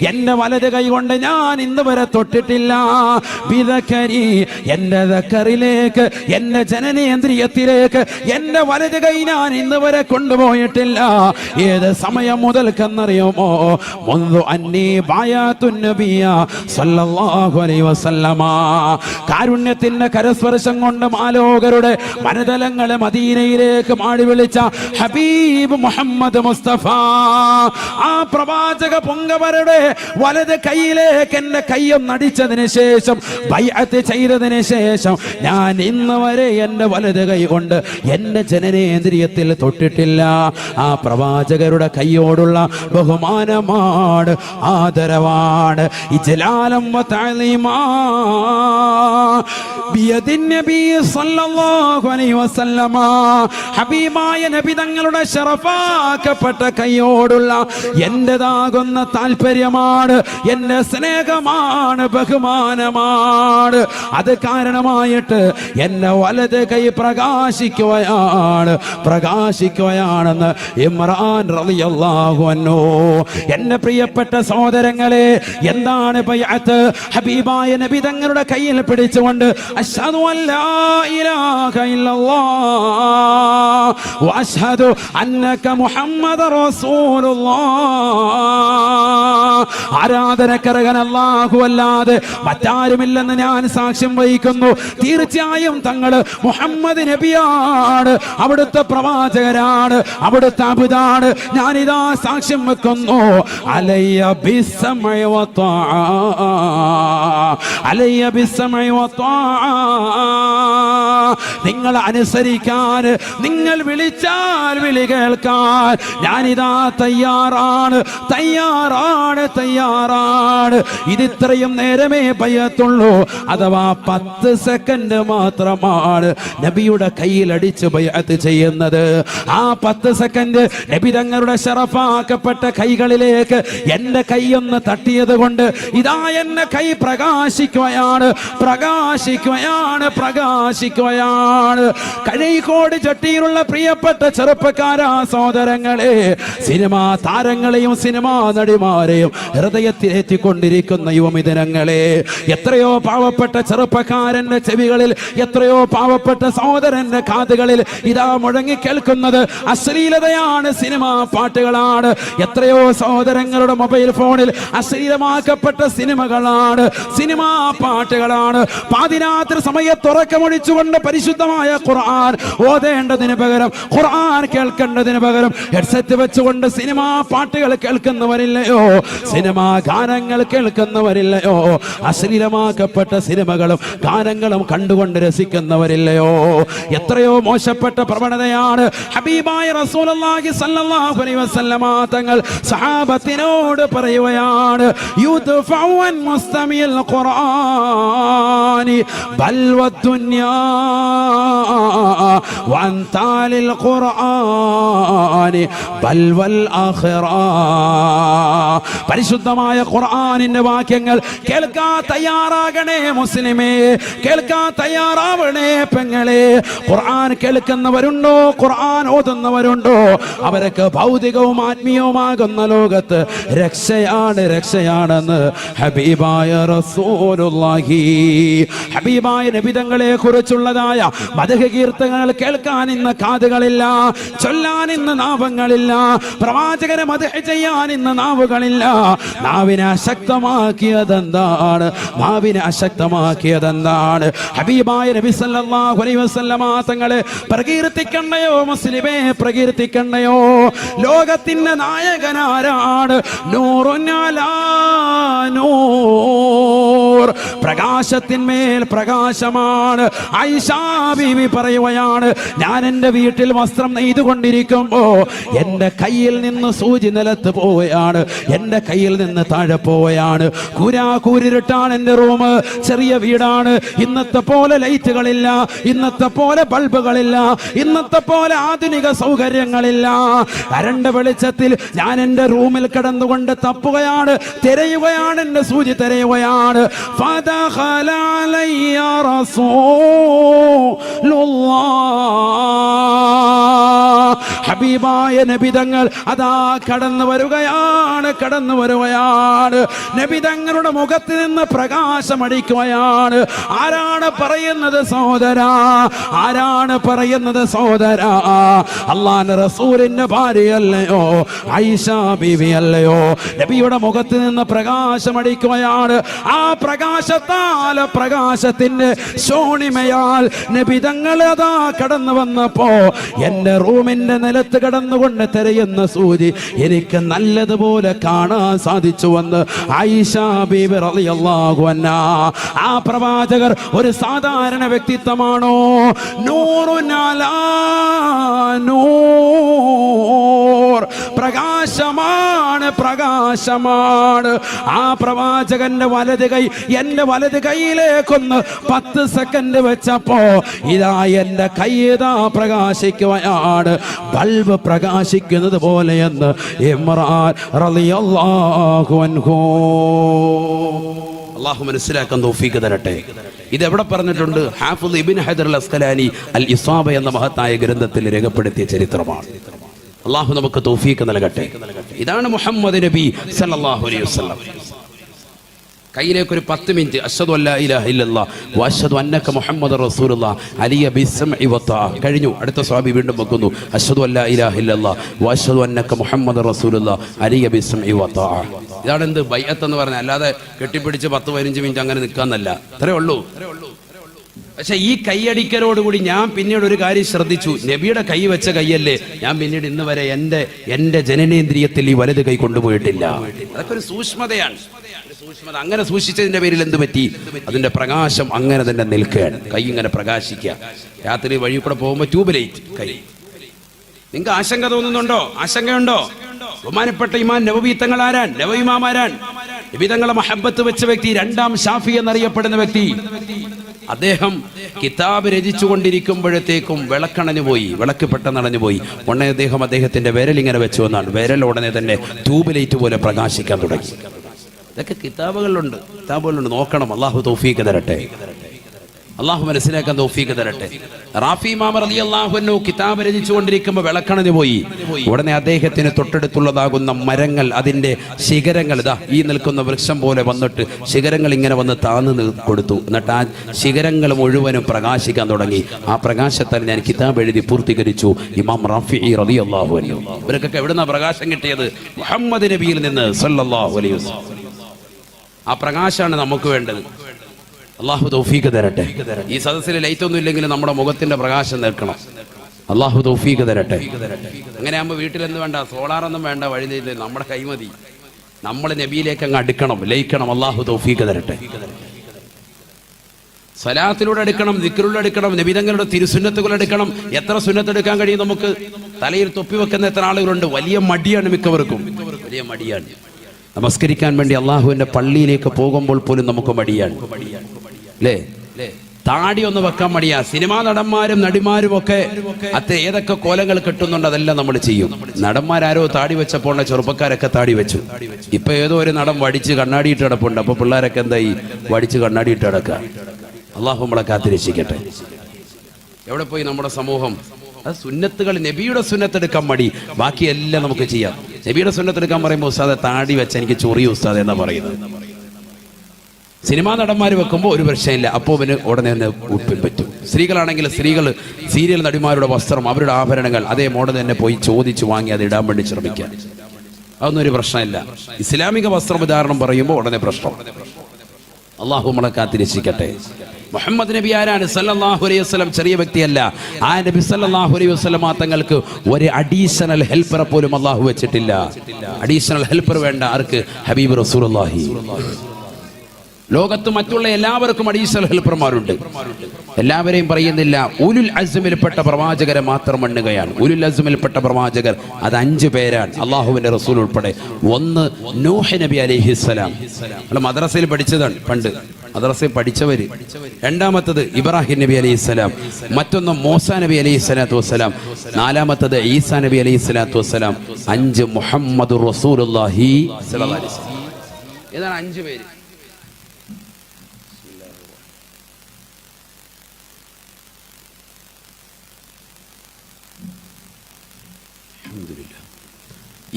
എൻ്റെ വലത് കൈ കൊണ്ട് ഞാൻ ഇന്ന് വരെ തൊട്ടിട്ടില്ല. ബിദക്കരി, എൻ്റെ ദക്കറിലേക്ക്, എൻ്റെ ജനനേന്ദ്രിയത്തിലേക്ക് എൻ്റെ വലത് കൈ ഞാൻ ഇന്ന് വരെ കൊണ്ടുപോയിട്ടില്ല. ഏത് സമയം മുതൽക്കെന്നറിയുമോ? മുൻദു അന്നീ ബയാത്തുൻ നബിയ സല്ലല്ലാഹു അലൈഹി വസല്ലമ. കാരുണ്യത്തിന്റെ കരസ്പർശം കൊണ്ട് മാലോകരുടെ മനതലങ്ങളെ മദീനയിലേക്ക് മാടി വിളിച്ച ഹബീബ് മുഹമ്മദ് മുസ്തഫ, ആ പ്രവാചക പൊങ്കവരുടെ വലത് കൈയിലേക്ക് എന്റെ കയ്യും നടിച്ചതിന് ശേഷം, ബൈഅത്ത് ചെയ്തതിന് ശേഷം ഞാൻ ഇന്ന് വരെ എൻ്റെ വലത് കൈ കൊണ്ട് എൻ്റെ ജനനേന്ദ്രിയത്തിൽ തൊട്ടിട്ടില്ല. ആ പ്രവാചകരുടെ കൈയോടുള്ള ബഹുമാനമാണ്, ആദരവാണ്. ഇജ്ലാലം വ തഅലീമാ ബിയദിൻ നബി സല്ലല്ലാഹു അലൈഹി വസല്ലമ. ഹബീബായ നബി തങ്ങളുടെ ശറഫാക്കപ്പെട്ട കൈയോടുള്ള എന്റേതാകുന്ന താല്പര്യമാണ്, എന്റെ സ്നേഹമാണ്, ബഹുമാനമാണ്. അത് കാരണമായിട്ട് എന്നെ വലത് കൈ പ്രകാശിക്കുകയാണെന്ന് ഇമ്രാൻ റളിയല്ലാഹു അൻഹു. എന്റെ പ്രിയപ്പെട്ട സഹോദരങ്ങളെ, എന്താണ് ബൈഅത്ത്? ഹബീബായ നബി തങ്ങളുടെ കയ്യിൽ പിടിച്ചുകൊണ്ട് അശ്ഹദു അല്ലാ ഇലാഹ ഇല്ലല്ലാഹ് വ അശ്ഹദു അന്നക മുഹമ്മദർ റസൂലുള്ളാഹ്. ആരാധനക്കർഹൻ അല്ലാഹു അല്ലാതെ മറ്റാരുമില്ലെന്ന് ഞാൻ സാക്ഷ്യം വഹിക്കുന്നു. തീർച്ചയായും തങ്ങൾ മുഹമ്മദ് നബിയാണ്, അവിടുത്തെ പ്രവാചകരാണ്, അവിടുത്തെ അബുദാണ്. ഞാനിതാ സാക്ഷ്യം വെക്കുന്നു. അലയ്യ ബിസ്സമഇ വ ത്വാഅ, അലയ്യ ബിസ്സമഇ വ ത്വാഅ നിങ്ങൾ അനുസരിക്കാൻ, നിങ്ങൾ വിളിച്ചാൽ വിളി കേൾക്കാൻ ഞാനിതാ തയ്യാറാണ്, തയ്യാറാണ്, തയ്യാറാണ്. ഇതിത്രയും നേരമേ ബയ്യത്തുള്ളൂ, അഥവാ 10 സെക്കൻഡ് മാത്രമാണ് നബിയുടെ കയ്യിൽ അടിച്ച് ബയ്യത്ത് ചെയ്യുന്നത്. ആ 10 സെക്കൻഡ് നബി തങ്ങളുടെ ശറഫാക്കപ്പെട്ട കൈകളിലേക്ക് എന്റെ കൈയൊന്ന് തട്ടിയത് കൊണ്ട് ഇതാ എന്റെ കൈ പ്രകാശിക്കുകയാണ്, പ്രകാശിക്കുകയാണ്, പ്രകാശിക്കുകയാണ്. കഴിക്കോട് ചട്ടിയിലുള്ള പ്രിയപ്പെട്ട ചെറുപ്പക്കാരാ സഹോദരങ്ങളെ, സിനിമാ താരങ്ങളെയും സിനിമാ നടിമാരെയും ഹൃദയത്തിലെത്തിക്കൊണ്ടിരിക്കുന്ന യുവമിഥുനങ്ങളെ, എത്രയോ പാവപ്പെട്ട ചെറുപ്പക്കാരന്റെ ചെവികളിൽ, എത്രയോ പാവപ്പെട്ട സഹോദരന്റെ കാതുകളിൽ ഇതാ മുഴങ്ങി കേൾക്കുന്നത് അശ്ലീലതയാണ്, സിനിമാ പാട്ടുകളാണ്. എത്രയോ സഹോദരങ്ങളുടെ മൊബൈൽ ഫോണിൽ അശ്ലീലമാക്കപ്പെട്ട സിനിമകളാണ്, സിനിമാ പാട്ടുകളാണ്. പാതിരാത്രി സമയത്ത് ഉറക്കമൊഴിച്ചുകൊണ്ട് പരിശുദ്ധമായ ഖുർആൻ ഓതേണ്ടതിന് പകരം, ഖുർആൻ കേൾക്കേണ്ടതിന് പകരം ഹെഡ്സെറ്റ് വെച്ചുകൊണ്ട് സിനിമാ പാട്ടുകൾ കേൾക്കുന്നവരില്ലയോ, സിനിമാ ഗാനങ്ങൾ കേൾക്കുന്നവരില്ലയോ, അശ്ലീലമാക്കപ്പെട്ട സിനിമകളും ഗാനങ്ങളും കണ്ടുകൊണ്ട് രസിക്കുന്നവരില്ലയോ. എത്രയോ മോശപ്പെട്ട പ്രവണതയാണ്. ഹബീബായ റസൂലുള്ളാഹി സ്വല്ലല്ലാഹു അലൈഹി വസല്ലമ തങ്ങൾ സഹാബത്തിനോട് പറയുകയാണ്, യുദ്ഫഉ അൻ മുസ്തമിൽ ഖുർആനി ബൽ വദ്ദുനിയാ വഅൻ താലിൽ ഖുർആനി ബൽ വൽ ആഖിറ. പരിശുദ്ധമായ ഖുർആനിന്റെ വാക്യങ്ങൾ കേൾക്കാൻ തയ്യാറാകണേ മുസ്ലിമേ, കേൾക്കാൻ തയ്യാറാവണേ പെങ്ങളെ. ഖുർആൻ കേൾക്കുന്നവരുണ്ടോ, ഖുർആൻ ഓതുന്നവരുണ്ടോ, അവരൊക്കെ ഭൗതികവും ആത്മീയവുമാകുന്ന ലോകത്ത് രക്ഷയാണ്, രക്ഷയാണെന്ന് ഹബീബായ റസൂലുള്ളാഹി. ഹബീബായ നബി തങ്ങളെ കുറിച്ചുള്ളതായ മദ്ഹ് കീർത്തനങ്ങൾ കേൾക്കാൻ ഇന്ന് കാതുകളില്ല, ചൊല്ലാൻ ഇന്ന് നാവുകളില്ല, പ്രവാചകരെ മദ്ഹ് ചെയ്യാൻ ഇന്ന് നാവുകളില്ല. നാവിനെ അശക്തമാക്കിയതെന്താണ്? നാവിനെ അശക്തമാക്കിയതെന്താണ്? ഹബീബായ നബി സല്ലല്ലാഹു അലൈഹി വസല്ലമ തങ്ങളെ പ്രകീർത്തിക്കണ്ടയോ മുസ്ലിമേ, പ്രകീർത്തിക്കണ്ടയോ? ലോകത്തിന്റെ നായകനാരാണ്? നൂറുൻ അലാ നൂർ, പ്രകാശത്തിന്മേൽ പ്രകാശമാണ്. ആയിഷാ ബീവി പറയുകയാണ്, ഞാൻ എൻ്റെ വീട്ടിൽ വസ്ത്രം നെയ്തുകൊണ്ടിരിക്കുമ്പോ എൻ്റെ കയ്യിൽ നിന്ന് സൂചി നിലത്ത് പോവുകയാണ്, എൻ്റെ കയ്യിൽ നിന്ന് താഴെ പോവുകയാണ്. കൂരിരുട്ടാണ് എൻ്റെ റൂം, ചെറിയ വീടാണ്. ഇന്നത്തെ പോലെ ലൈറ്റുകളില്ല, ഇന്നത്തെ പോലെ ബൾബുകളില്ല, ഇന്നത്തെ പോലെ ആധുനിക സൗകര്യങ്ങളില്ല. കരണ്ട് വെളിച്ചത്തിൽ ഞാൻ എൻ്റെ റൂമിൽ കിടന്നുകൊണ്ട് തപ്പുകയാണ്, തിരയുകയാണ്, എൻ്റെ സൂചി തിരയുകയാണ്. ഫദഖല അലയ്യ റസൂലുള്ളാഹ്, ഹബീബായ നബി തങ്ങൾ അതാ കടന്നു വരികയാണ്, കടന്നു വരികയാണ്. നബി തങ്ങളുടെ മുഖത്ത് നിന്ന് പ്രകാശമടിക്കുകയാണ്. ആരാണ് പറയുന്നത് സഹോദരാ? ആരാണ് പറയുന്നത് സഹോദരാ? അല്ലാഹുവിന്റെ റസൂലിന്റെ ഭാര്യയല്ലയോ, ആയിഷാ ബീവി അല്ലയോ? നബിയുടെ മുഖത്ത് നിന്ന് പ്രകാശമടിക്കുകയാണ്. ആ പ്രകാശത്താൽ, പ്രകാശത്തിന്റെ ശോണിമയാൽ നബി തങ്ങൾ അതാ കടന്നു വന്നപ്പോ എൻ്റെ റൂമിന്റെ നിലത്ത് കടന്നുകൊണ്ട് തിരയുന്ന സൂചി എനിക്ക് നല്ലതുപോലെ കാണാൻ സാധിച്ചുവെന്ന് ആയിഷാ ബീബി റളിയല്ലാഹു അൻഹാ. ആ പ്രവാചകർ ഒരു സാധാരണ വ്യക്തിത്വമാണോ? നൂറുൻ അലാ നൂർ, പ്രകാശമാണ്, പ്രകാശമാണ്. ആ പ്രവാചകന്റെ വലത് കൈ എൻ്റെ വലത് കൈയിലേക്കൊന്ന് 10 സെക്കൻഡ് വെച്ചപ്പോ ഇതാ എൻ്റെ കൈ ഇതാ പ്രകാശിക്കുകയാണ്, ബൾബ് പ്രകാശിക്കുന്നത് പോലെയെന്ന് ഇമ്രാൻ റളിയല്ലാഹു അൻഹു. അല്ലാഹു മനസ്സിലാക്കാൻ തൗഫീഖ് തരട്ടെ. ഇതെവിടെ പറഞ്ഞിട്ടുണ്ട്? ഹാഫിദ് ഇബ്നു ഹജർ അൽ അസ്ഖലാനി അൽ ഇസാബ എന്ന മഹത്തായ ഗ്രന്ഥത്തിൽ രേഖപ്പെടുത്തിയ ചരിത്രമാണ്. അല്ലാഹു നമുക്ക് തൗഫീഖ് നൽകട്ടെ. ഇതാണ് മുഹമ്മദ് നബി സല്ലല്ലാഹു അലൈഹി വസല്ലം. കയ്യിലേക്ക് ഒരു 10 മിനിറ്റ് അശ്ഹദു അല്ലാ ഇലാഹ ഇല്ലല്ലാഹ് വഅശ്ഹദു അന്നക മുഹമ്മദുർ റസൂലുള്ളാഹ് അലിയ ബിസ്സംഇ വതആ. കഴിഞ്ഞു. അടുത്ത സ്വഹാബി വീണ്ടും വെക്കുന്നു, അശ്ഹദു അല്ലാ ഇലാഹ ഇല്ലല്ലാഹ് വഅശ്ഹദു അന്നക മുഹമ്മദുർ റസൂലുള്ളാഹ് അലിയ ബിസ്സംഇ വതആ. ഇതാണ് എന്ത് ബൈഅത്ത് എന്ന് പറഞ്ഞാൽ. അല്ലാതെ കെട്ടിപ്പിടിച്ച് 10-15 മിനിറ്റ് അങ്ങനെ നിൽക്കാന്നല്ല. അത്രേ ഉള്ളൂ. പക്ഷെ ഈ കൈയടിക്കലോടുകൂടി ഞാൻ പിന്നീട് ഒരു കാര്യം ശ്രദ്ധിച്ചു. നബിയുടെ കൈ വെച്ച കൈയല്ലേ, ഞാൻ പിന്നീട് ഇന്ന് വരെ എൻ്റെ ജനനേന്ദ്രിയത്തിൽ ഈ വലത് കൈ കൊണ്ടുപോയിട്ടില്ല. അതൊക്കെ ഒരു സൂക്ഷ്മതയാണ്. സൂക്ഷ്മത അങ്ങനെ സൂക്ഷിച്ചതിന്റെ പേരിൽ എന്ത് പറ്റി? അതിന്റെ പ്രകാശം അങ്ങനെ തന്നെ നിൽക്കുകയാണ്. കൈ ഇങ്ങനെ പ്രകാശിക്കുക. രാത്രി വഴി കൂടെ പോകുമ്പോൾ ട്യൂബ് ലൈറ്റ് കൈ. നിങ്ങൾക്ക് ആശങ്ക തോന്നുന്നുണ്ടോ? ആശങ്കയുണ്ടോ? ബഹുമാനപ്പെട്ട ഇമാം നവവി തങ്ങൾ ആരാൻ? നവവി ഇമാം ആരാൻ? നബി തങ്ങളെ മഹബത്ത് വെച്ച വ്യക്തി, രണ്ടാം ഷാഫി എന്നറിയപ്പെടുന്ന വ്യക്തി. അദ്ദേഹം കിതാബ് രചിച്ചു കൊണ്ടിരിക്കുമ്പോഴത്തേക്കും വിളക്കണഞ്ഞു പോയി, വിളക്ക് പെട്ടെന്നണഞ്ഞു പോയി. ഉടനെ അദ്ദേഹത്തിന്റെ വിരലിങ്ങനെ വെച്ചു എന്നാണ്. വിരൽ ഉടനെ തന്നെ ട്യൂബ് ലൈറ്റ് പോലെ പ്രകാശിക്കാൻ തുടങ്ങി. ഇതൊക്കെ കിതാബുകളിലുണ്ട്, നോക്കണം. അള്ളാഹു തൗഫീഖ് തരട്ടെ, അള്ളാഹു മനസ്സിലാക്കാൻ തൗഫീഖ് തരട്ടെ. റാഫി ഇമാം റളിയല്ലാഹു അൻഹു കിതാബ് രചിച്ചുകൊണ്ടിരിക്കുമ്പോൾ വിളക്കണഞ്ഞു പോയി. ഉടനെ അദ്ദേഹത്തിന് തൊട്ടടുത്തുള്ളതാകുന്ന മരങ്ങൾ, അതിന്റെ ശിഖരങ്ങൾ ഇതാ ഈ നിൽക്കുന്ന വൃക്ഷം പോലെ വന്നിട്ട് ശിഖരങ്ങൾ ഇങ്ങനെ വന്ന് താന്ന് കൊടുത്തു. എന്നിട്ട് ആ ശിഖരങ്ങൾ മുഴുവനും പ്രകാശിക്കാൻ തുടങ്ങി. ആ പ്രകാശത്താൽ ഞാൻ കിതാബ് എഴുതി പൂർത്തീകരിച്ചു. ഇമാം റാഫി റളിയല്ലാഹു അൻഹു. ഇവർക്കൊക്കെ എവിടുന്ന പ്രകാശം കിട്ടിയത്? മുഹമ്മദ് നബിയിൽ നിന്ന് സല്ലല്ലാഹു അലൈഹി വസല്ലം. ആ പ്രകാശമാണ് നമുക്ക് വേണ്ടത്. അള്ളാഹു തൗഫീഖ് തരട്ടെ. ഈ സദസ്സിൽ ലൈറ്റ് ഒന്നും ഇല്ലെങ്കിൽ നമ്മുടെ മുഖത്തിന്റെ പ്രകാശം നിൽക്കണം. അള്ളാഹു തൗഫീഖ് തരട്ടെ. അങ്ങനെ ആകുമ്പോൾ വീട്ടിലെന്ത് വേണ്ട, സോളാറൊന്നും വേണ്ട, വഴി നമ്മുടെ കൈമതി. നമ്മൾ നബിയിലേക്ക് അങ്ങ് അടുക്കണം, ലയിക്കണം. അള്ളാഹു തൗഫീഖ് തരട്ടെ. സ്വലാത്തിലൂടെ എടുക്കണം, ദിക്റിലൂടെ എടുക്കണം, നബിതങ്ങളുടെ തിരുസുന്നത്തുകൾ എടുക്കണം. എത്ര സുന്നത്ത് എടുക്കാൻ കഴിയും നമുക്ക്? തലയിൽ തൊപ്പി വെക്കുന്ന എത്ര ആളുകളുണ്ട്? വലിയ മടിയാണ് മിക്കവർക്കും, വലിയ മടിയാണ്. നമസ്കരിക്കാൻ വേണ്ടി അള്ളാഹുവിന്റെ പള്ളിയിലേക്ക് പോകുമ്പോൾ പോലും നമുക്ക് മടിയാണ്, അല്ലേ? താടി ഒന്ന് വെക്കാൻ മടിയാ. സിനിമാ നടന്മാരും നടിമാരും ഒക്കെ ഏതൊക്കെ കോലങ്ങൾ കിട്ടുന്നുണ്ട് അതെല്ലാം നമ്മൾ ചെയ്യും. നടന്മാരാരോ താടി വെച്ചപ്പോൾ ചെറുപ്പക്കാരൊക്കെ താടി വെച്ചു. ഇപ്പൊ ഏതോ ഒരു നടൻ വടിച്ച് കണ്ണാടിയിട്ട് കിടപ്പുണ്ട്. അപ്പൊ പിള്ളേരൊക്കെ എന്തായി? വടിച്ച് കണ്ണാടിയിട്ട് കിടക്കുക. അള്ളാഹു നമ്മളെ കാത്തിരക്ഷിക്കട്ടെ. എവിടെ പോയി നമ്മുടെ സമൂഹം? അത് സുന്നത്തുകൾ, നബിയുടെ സുന്നത്തെടുക്കാൻ മടി, ബാക്കിയെല്ലാം നമുക്ക് ചെയ്യാം. നബിയുടെ സുന്നത്തെടുക്കാൻ പറയുമ്പോൾ ഉസ്താദെ താടി വെച്ച എനിക്ക് ചൊറിയ ഉസ്താദ് എന്നാ പറയുന്നത്. സിനിമാ നടന്മാർ വെക്കുമ്പോൾ ഒരു പ്രശ്നമില്ല, അപ്പോൾ പിന്നെ ഉടനെ തന്നെ ഉപ്പിൻ പറ്റും. സ്ത്രീകളാണെങ്കിൽ സ്ത്രീകൾ സീരിയൽ നടിമാരുടെ വസ്ത്രം, അവരുടെ ആഭരണങ്ങൾ അതേ മോഡൽ തന്നെ പോയി ചോദിച്ചു വാങ്ങി അത് ഇടാൻ വേണ്ടി ശ്രമിക്കുക. അതൊന്നും ഒരു പ്രശ്നമില്ല. ഇസ്ലാമിക വസ്ത്രവിധാരണം പറയുമ്പോൾ ഉടനെ പ്രശ്നം. അള്ളാഹു നമ്മളെ കാത്തിരക്ഷിക്കട്ടെ. മുഹമ്മദ് നബി ആരാണ്? സല്ലല്ലാഹു അലൈഹി വസല്ലം ചെറിയ വ്യക്തിയല്ല. ആ നബി സല്ലല്ലാഹു അലൈഹി വസല്ലം തങ്ങൾക്ക് ഒരു അഡീഷണൽ ഹെൽപ്പറെ പോലും അള്ളാഹു വെച്ചിട്ടില്ല. അഡീഷണൽ ഹെൽപ്പർ വേണ്ട ആർക്ക്? ഹബീബ് റസൂലുള്ളാഹി. ലോകത്ത് മറ്റുള്ള എല്ലാവർക്കും അഡീഷണൽ ഹെൽപ്പർമാരുണ്ട്. എല്ലാവരെയും പറയുന്നില്ല. ഉലുൽ അസ്മിൽപ്പെട്ട പ്രവാചകരെ മാത്രം എണ്ണുകയാണ്. ഉലുൽ അസ്മിൽപ്പെട്ട പ്രവാചകർ അത് 5 പേരാണ്, അള്ളാഹുവിന്റെ റസൂൽ ഉൾപ്പെടെ. ഒന്ന് നൂഹ് നബി അലൈഹിസ്സലാം, അല്ല മദ്രസയിൽ പഠിച്ചതാണ് പണ്ട്, മദ്രസയിൽ പഠിച്ചവര്. രണ്ടാമത്തത് ഇബ്രാഹിം നബി അലൈഹിസ്സലാം, മറ്റൊന്ന് മൂസാ നബി അലൈഹിസ്സലാത്തു വസ്സലാം, നാലാമത്തത് ഈസാ നബി അലൈഹിസ്സലാത്തു വസ്സലാം, 5 മുഹമ്മദുർ റസൂലുള്ളാഹി സ്വല്ലല്ലാഹു അലൈഹി വസല്ലം. ഏതാണ് 5 പേര്?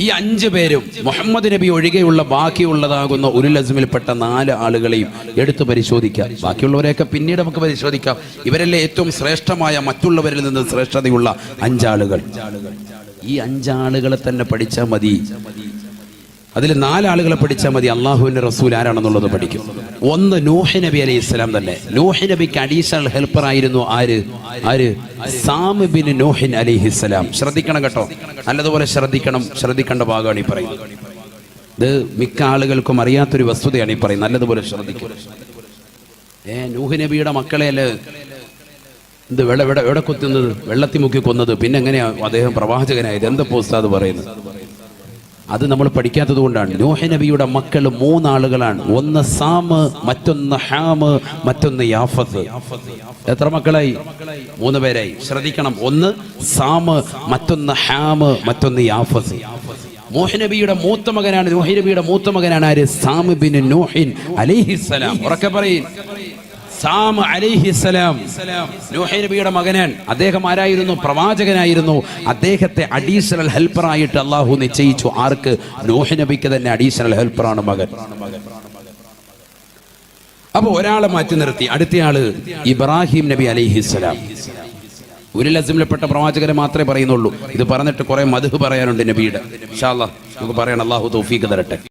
ഈ 5 പേരും മുഹമ്മദ് നബി ഒഴികെയുള്ള ബാക്കിയുള്ളതാകുന്ന ഉലുൽ അസ്മിൽപ്പെട്ട 4 ആളുകളെയും എടുത്തു പരിശോധിക്കാം. ബാക്കിയുള്ളവരെയൊക്കെ പിന്നീട് നമുക്ക് പരിശോധിക്കാം. ഇവരല്ലേ ഏറ്റവും ശ്രേഷ്ഠമായ, മറ്റുള്ളവരിൽ നിന്ന് ശ്രേഷ്ഠതയുള്ള 5 ആളുകൾ. ഈ 5 ആളുകളെ തന്നെ പഠിച്ചാൽ മതി. അതിൽ 4 ആളുകളെ പഠിച്ചാൽ മതി. അള്ളാഹുവിന്റെ റസൂൽ ആരാണെന്നുള്ളത് പഠിക്കും. ഒന്ന് നൂഹ് നബി അലൈഹി ഇസ്ലാം തന്നെ. നൂഹ് നബിക്ക് അഡീഷണൽ ഹെൽപ്പർ ആയിരുന്നു ആര്? സാം ബിൻ നൂഹ് അലൈഹിസ്സലാം. ശ്രദ്ധിക്കണം കേട്ടോ, നല്ലതുപോലെ ശ്രദ്ധിക്കണം. ശ്രദ്ധിക്കേണ്ട ഭാഗമാണ് ഈ പറയുന്നത്. ഇത് മിക്ക ആളുകൾക്കും അറിയാത്തൊരു വസ്തുതയാണ് ഈ പറയുന്നത്. നല്ലതുപോലെ ശ്രദ്ധിക്കും. നൂഹ് നബിയുടെ മക്കളെയല്ലേ ഇത് എവിടെ കൊത്തുന്നത്? വെള്ളത്തിൽ മുക്കി കൊന്നത്. പിന്നെ എങ്ങനെയാ അദ്ദേഹം പ്രവാചകനായത്? എന്താ ഉസ്താദ് പറയുന്നത്? അത് നമ്മൾ പഠിക്കാത്തത് കൊണ്ടാണ്. നൂഹ് നബിയുടെ മക്കൾ 3 ആളുകളാണ്. ഒന്ന് സാമ്, മറ്റൊന്ന് ഹാമ്, മറ്റൊന്ന് യാഫത്ത്. എത്ര മക്കളായി? 3 പേരായി. ശ്രദ്ധിക്കണം. ഒന്ന് സാമ്, മറ്റൊന്ന് ഹാമ്, മറ്റൊന്ന് യാഫത്ത്. നൂഹ് നബിയുടെ മൂത്ത മകനാണ്. നൂഹ് നബിയുടെ മൂത്ത മകനാണ് ആര്? സാം ബിൻ നൂഹ് അലൈഹിസ്സലാം. ഉറക്കെ പറയും. സാം അലൈഹിസ്സലാം നൂഹ് നബിയുടെ മകനാൻ. അദ്ദേഹം ആരായിരുന്നു? പ്രവാചകനായിരുന്നു. അദ്ദേഹത്തെ അഡീഷണൽ ഹെൽപ്പറായിട്ട് അള്ളാഹു നിശ്ചയിച്ചു. ആർക്ക്? നൂഹ് നബിക്ക് തന്നെ അഡീഷണൽ ഹെൽപ്പറാണ് മകൻ. അപ്പൊ ഒരാളെ മാറ്റി നിർത്തി. അടുത്തയാള് ഇബ്രാഹിം നബി അലൈഹിസ്സലാം. ഉലുൽ അസ്മിൽപ്പെട്ട പ്രവാചകരെ മാത്രമേ പറയുന്നുള്ളൂ. ഇത് പറഞ്ഞിട്ട് കുറെ മദ്ഹ് പറയാനുണ്ട് നബിയുടെ. ഇൻഷാ അല്ലാഹ് നമുക്ക് പറയണം. അള്ളാഹു തൗഫീഖ് തരട്ടെ.